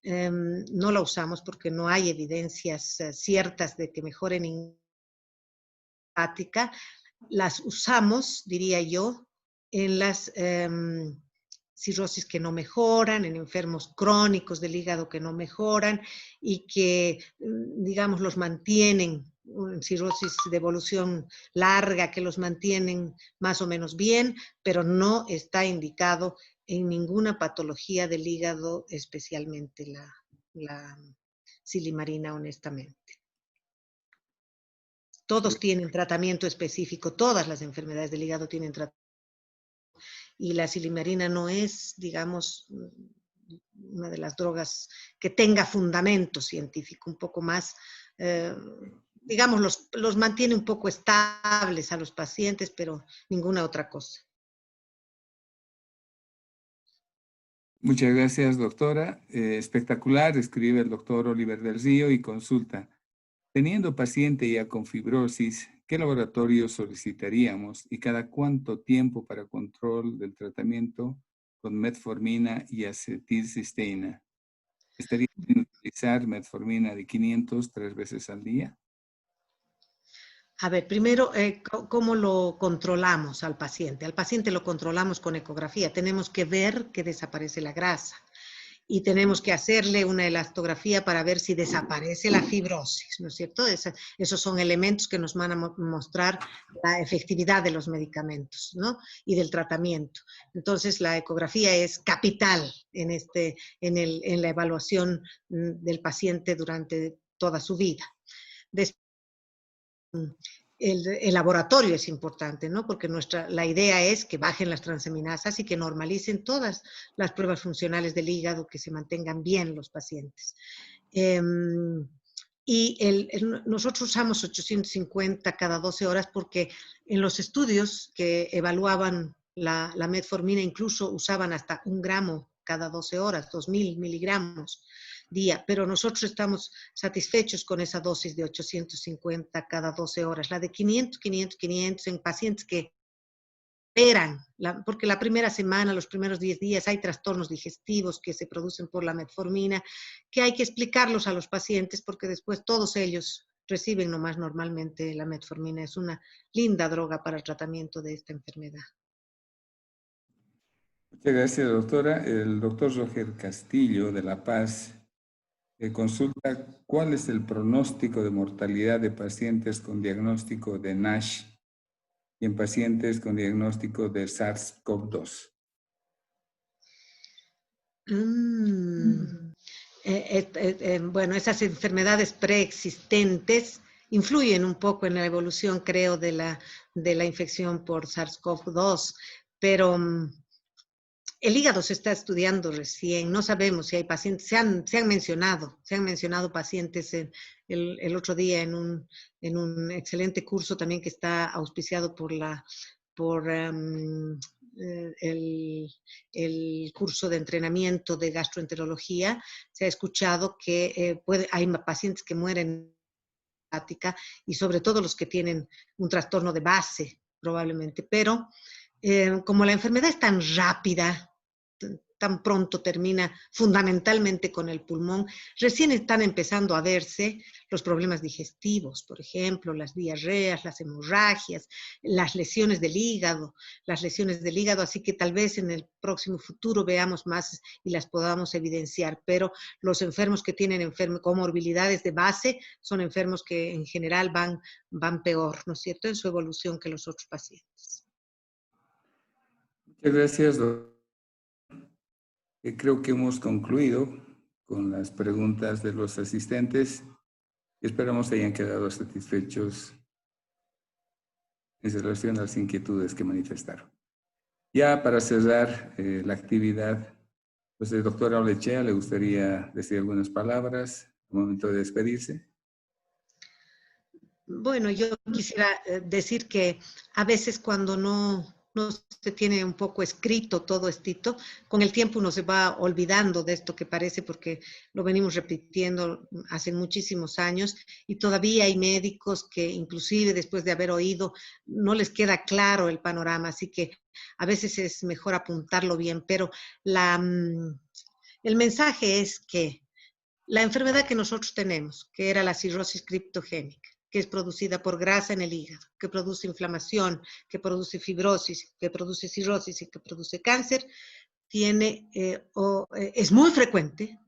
no la usamos porque no hay evidencias ciertas de que mejoren en hepática. Las usamos, diría yo, en las cirrosis que no mejoran, en enfermos crónicos del hígado que no mejoran y que, digamos, los mantienen, cirrosis de evolución larga, que los mantienen más o menos bien, pero no está indicado en ninguna patología del hígado, especialmente la silimarina, honestamente. Todos tienen tratamiento específico, todas las enfermedades del hígado tienen tratamiento. y la silimarina no es, digamos, una de las drogas que tenga fundamento científico, un poco más, digamos, los mantiene un poco estables a los pacientes, pero ninguna otra cosa. Muchas gracias, doctora. Espectacular, escribe el doctor Oliver del Río y consulta. Teniendo paciente ya con fibrosis, ¿qué laboratorio solicitaríamos y cada cuánto tiempo para control del tratamiento con metformina y acetilcisteína? ¿Estaría bien utilizar metformina de 500 3 veces al día? A ver, primero, ¿cómo lo controlamos al paciente? Al paciente lo controlamos con ecografía. Tenemos que ver que desaparece la grasa y tenemos que hacerle una elastografía para ver si desaparece la fibrosis, ¿no es cierto? Esos son elementos que nos van a mostrar la efectividad de los medicamentos, ¿no? Y del tratamiento. Entonces, la ecografía es capital en la evaluación del paciente durante toda su vida. Después, el laboratorio es importante, ¿no? Porque la idea es que bajen las transaminasas y que normalicen todas las pruebas funcionales del hígado, que se mantengan bien los pacientes. Nosotros usamos 850 cada 12 horas porque en los estudios que evaluaban la metformina incluso usaban hasta 1 gramo cada 12 horas, 2000 miligramos día, pero nosotros estamos satisfechos con esa dosis de 850 cada 12 horas. La de 500, 500, 500 en pacientes que esperan, porque la primera semana, los primeros 10 días hay trastornos digestivos que se producen por la metformina, que hay que explicarlos a los pacientes porque después todos ellos reciben nomás normalmente la metformina. Es una linda droga para el tratamiento de esta enfermedad. Muchas gracias, doctora. El doctor Roger Castillo de La Paz consulta cuál es el pronóstico de mortalidad de pacientes con diagnóstico de NASH y en pacientes con diagnóstico de SARS-CoV-2. Bueno, esas enfermedades preexistentes influyen un poco en la evolución, creo, de la infección por SARS-CoV-2, pero el hígado se está estudiando recién, no sabemos si hay pacientes, se han mencionado pacientes el otro día en un excelente curso también que está auspiciado por el curso de entrenamiento de gastroenterología. Se ha escuchado que hay pacientes que mueren y sobre todo los que tienen un trastorno de base, probablemente, pero como la enfermedad es tan rápida, tan pronto termina fundamentalmente con el pulmón, recién están empezando a verse los problemas digestivos, por ejemplo, las diarreas, las hemorragias, las lesiones del hígado, así que tal vez en el próximo futuro veamos más y las podamos evidenciar, pero los enfermos que tienen comorbilidades de base son enfermos que en general van peor, ¿no es cierto?, en su evolución que los otros pacientes. Muchas gracias, doctor. Creo que hemos concluido con las preguntas de los asistentes y esperamos hayan quedado satisfechos en relación a las inquietudes que manifestaron. Ya para cerrar la actividad, pues el doctor Olechea, ¿le gustaría decir algunas palabras al momento de despedirse? Bueno, yo quisiera decir que a veces cuando no se tiene un poco escrito todo esto, con el tiempo uno se va olvidando de esto que parece, porque lo venimos repitiendo hace muchísimos años y todavía hay médicos que inclusive después de haber oído no les queda claro el panorama, así que a veces es mejor apuntarlo bien, pero el mensaje es que la enfermedad que nosotros tenemos, que era la cirrosis criptogénica, que es producida por grasa en el hígado, que produce inflamación, que produce fibrosis, que produce cirrosis y que produce cáncer, es muy frecuente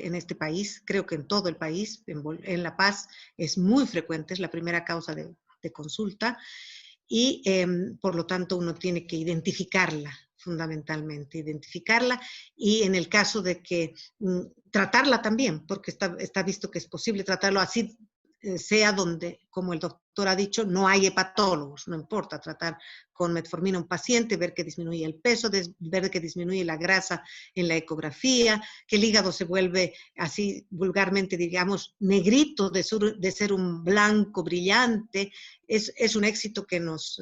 en este país, creo que en todo el país, en La Paz es muy frecuente, es la primera causa de consulta y por lo tanto uno tiene que identificarla fundamentalmente, y en el caso de que tratarla también, porque está visto que es posible tratarlo así, sea donde, como el doctor ha dicho, no hay hepatólogos, no importa tratar con metformina a un paciente, ver que disminuye el peso, ver que disminuye la grasa en la ecografía, que el hígado se vuelve, así vulgarmente digamos, negrito de ser un blanco brillante, es un éxito que nos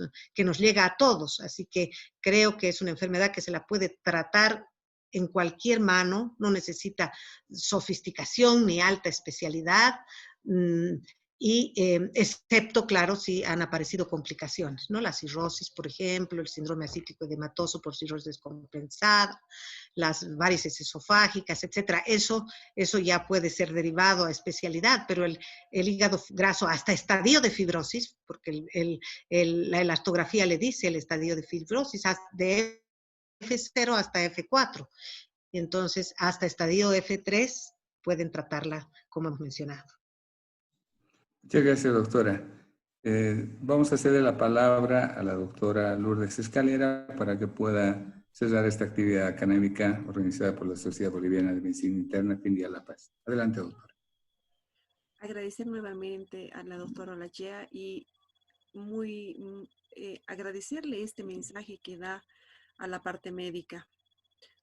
llega a todos. Así que creo que es una enfermedad que se la puede tratar en cualquier mano, no necesita sofisticación ni alta especialidad, y excepto, claro, si han aparecido complicaciones, ¿no? La cirrosis, por ejemplo, el síndrome acítico edematoso por cirrosis descompensada, las varices esofágicas, etcétera. Eso ya puede ser derivado a especialidad, pero el hígado graso hasta estadio de fibrosis, porque la elastografía le dice el estadio de fibrosis, de F0 hasta F4. Y entonces, hasta estadio F3 pueden tratarla, como hemos mencionado. Muchas gracias, doctora. Vamos a ceder la palabra a la doctora Lourdes Escalera para que pueda cerrar esta actividad académica organizada por la Sociedad Boliviana de Medicina Interna, Fin Día La Paz. Adelante, doctora. Agradecer nuevamente a la doctora Olachea y agradecerle este mensaje que da a la parte médica.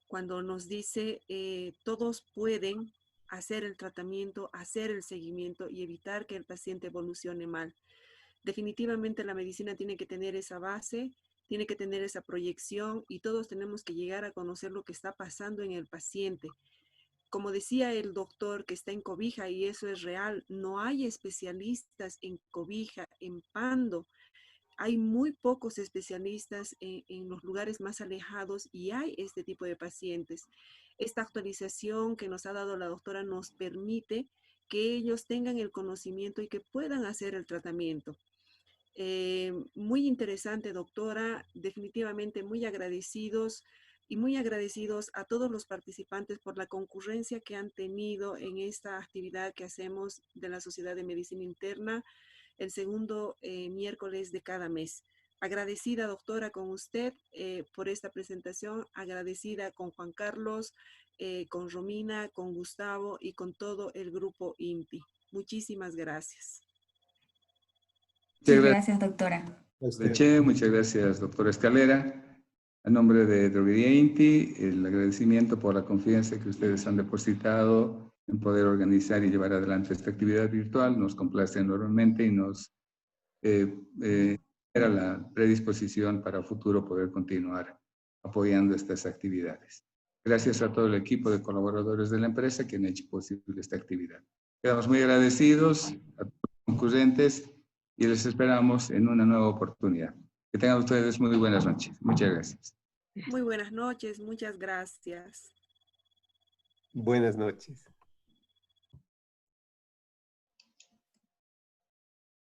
Cuando nos dice todos pueden hacer el tratamiento, hacer el seguimiento y evitar que el paciente evolucione mal. Definitivamente la medicina tiene que tener esa base, tiene que tener esa proyección y todos tenemos que llegar a conocer lo que está pasando en el paciente. Como decía el doctor que está en Cobija, y eso es real, no hay especialistas en Cobija, en Pando. Hay muy pocos especialistas en los lugares más alejados y hay este tipo de pacientes. Esta actualización que nos ha dado la doctora nos permite que ellos tengan el conocimiento y que puedan hacer el tratamiento. Muy interesante, doctora. Definitivamente muy agradecidos y muy agradecidos a todos los participantes por la concurrencia que han tenido en esta actividad que hacemos de la Sociedad de Medicina Interna el segundo miércoles de cada mes. Agradecida, doctora, con usted por esta presentación, agradecida con Juan Carlos, con Romina, con Gustavo y con todo el grupo INPI. Muchísimas gracias. Muchas gracias, doctora. Muchas gracias, doctora Escalera. A nombre de Droguería INTI, el agradecimiento por la confianza que ustedes han depositado en poder organizar y llevar adelante esta actividad virtual. Nos complace enormemente y nos era la predisposición para futuro poder continuar apoyando estas actividades. Gracias a todo el equipo de colaboradores de la empresa que han hecho posible esta actividad. Quedamos muy agradecidos a todos los concurrentes y les esperamos en una nueva oportunidad. Que tengan ustedes muy buenas noches. Muchas gracias. Muy buenas noches, muchas gracias. Buenas noches.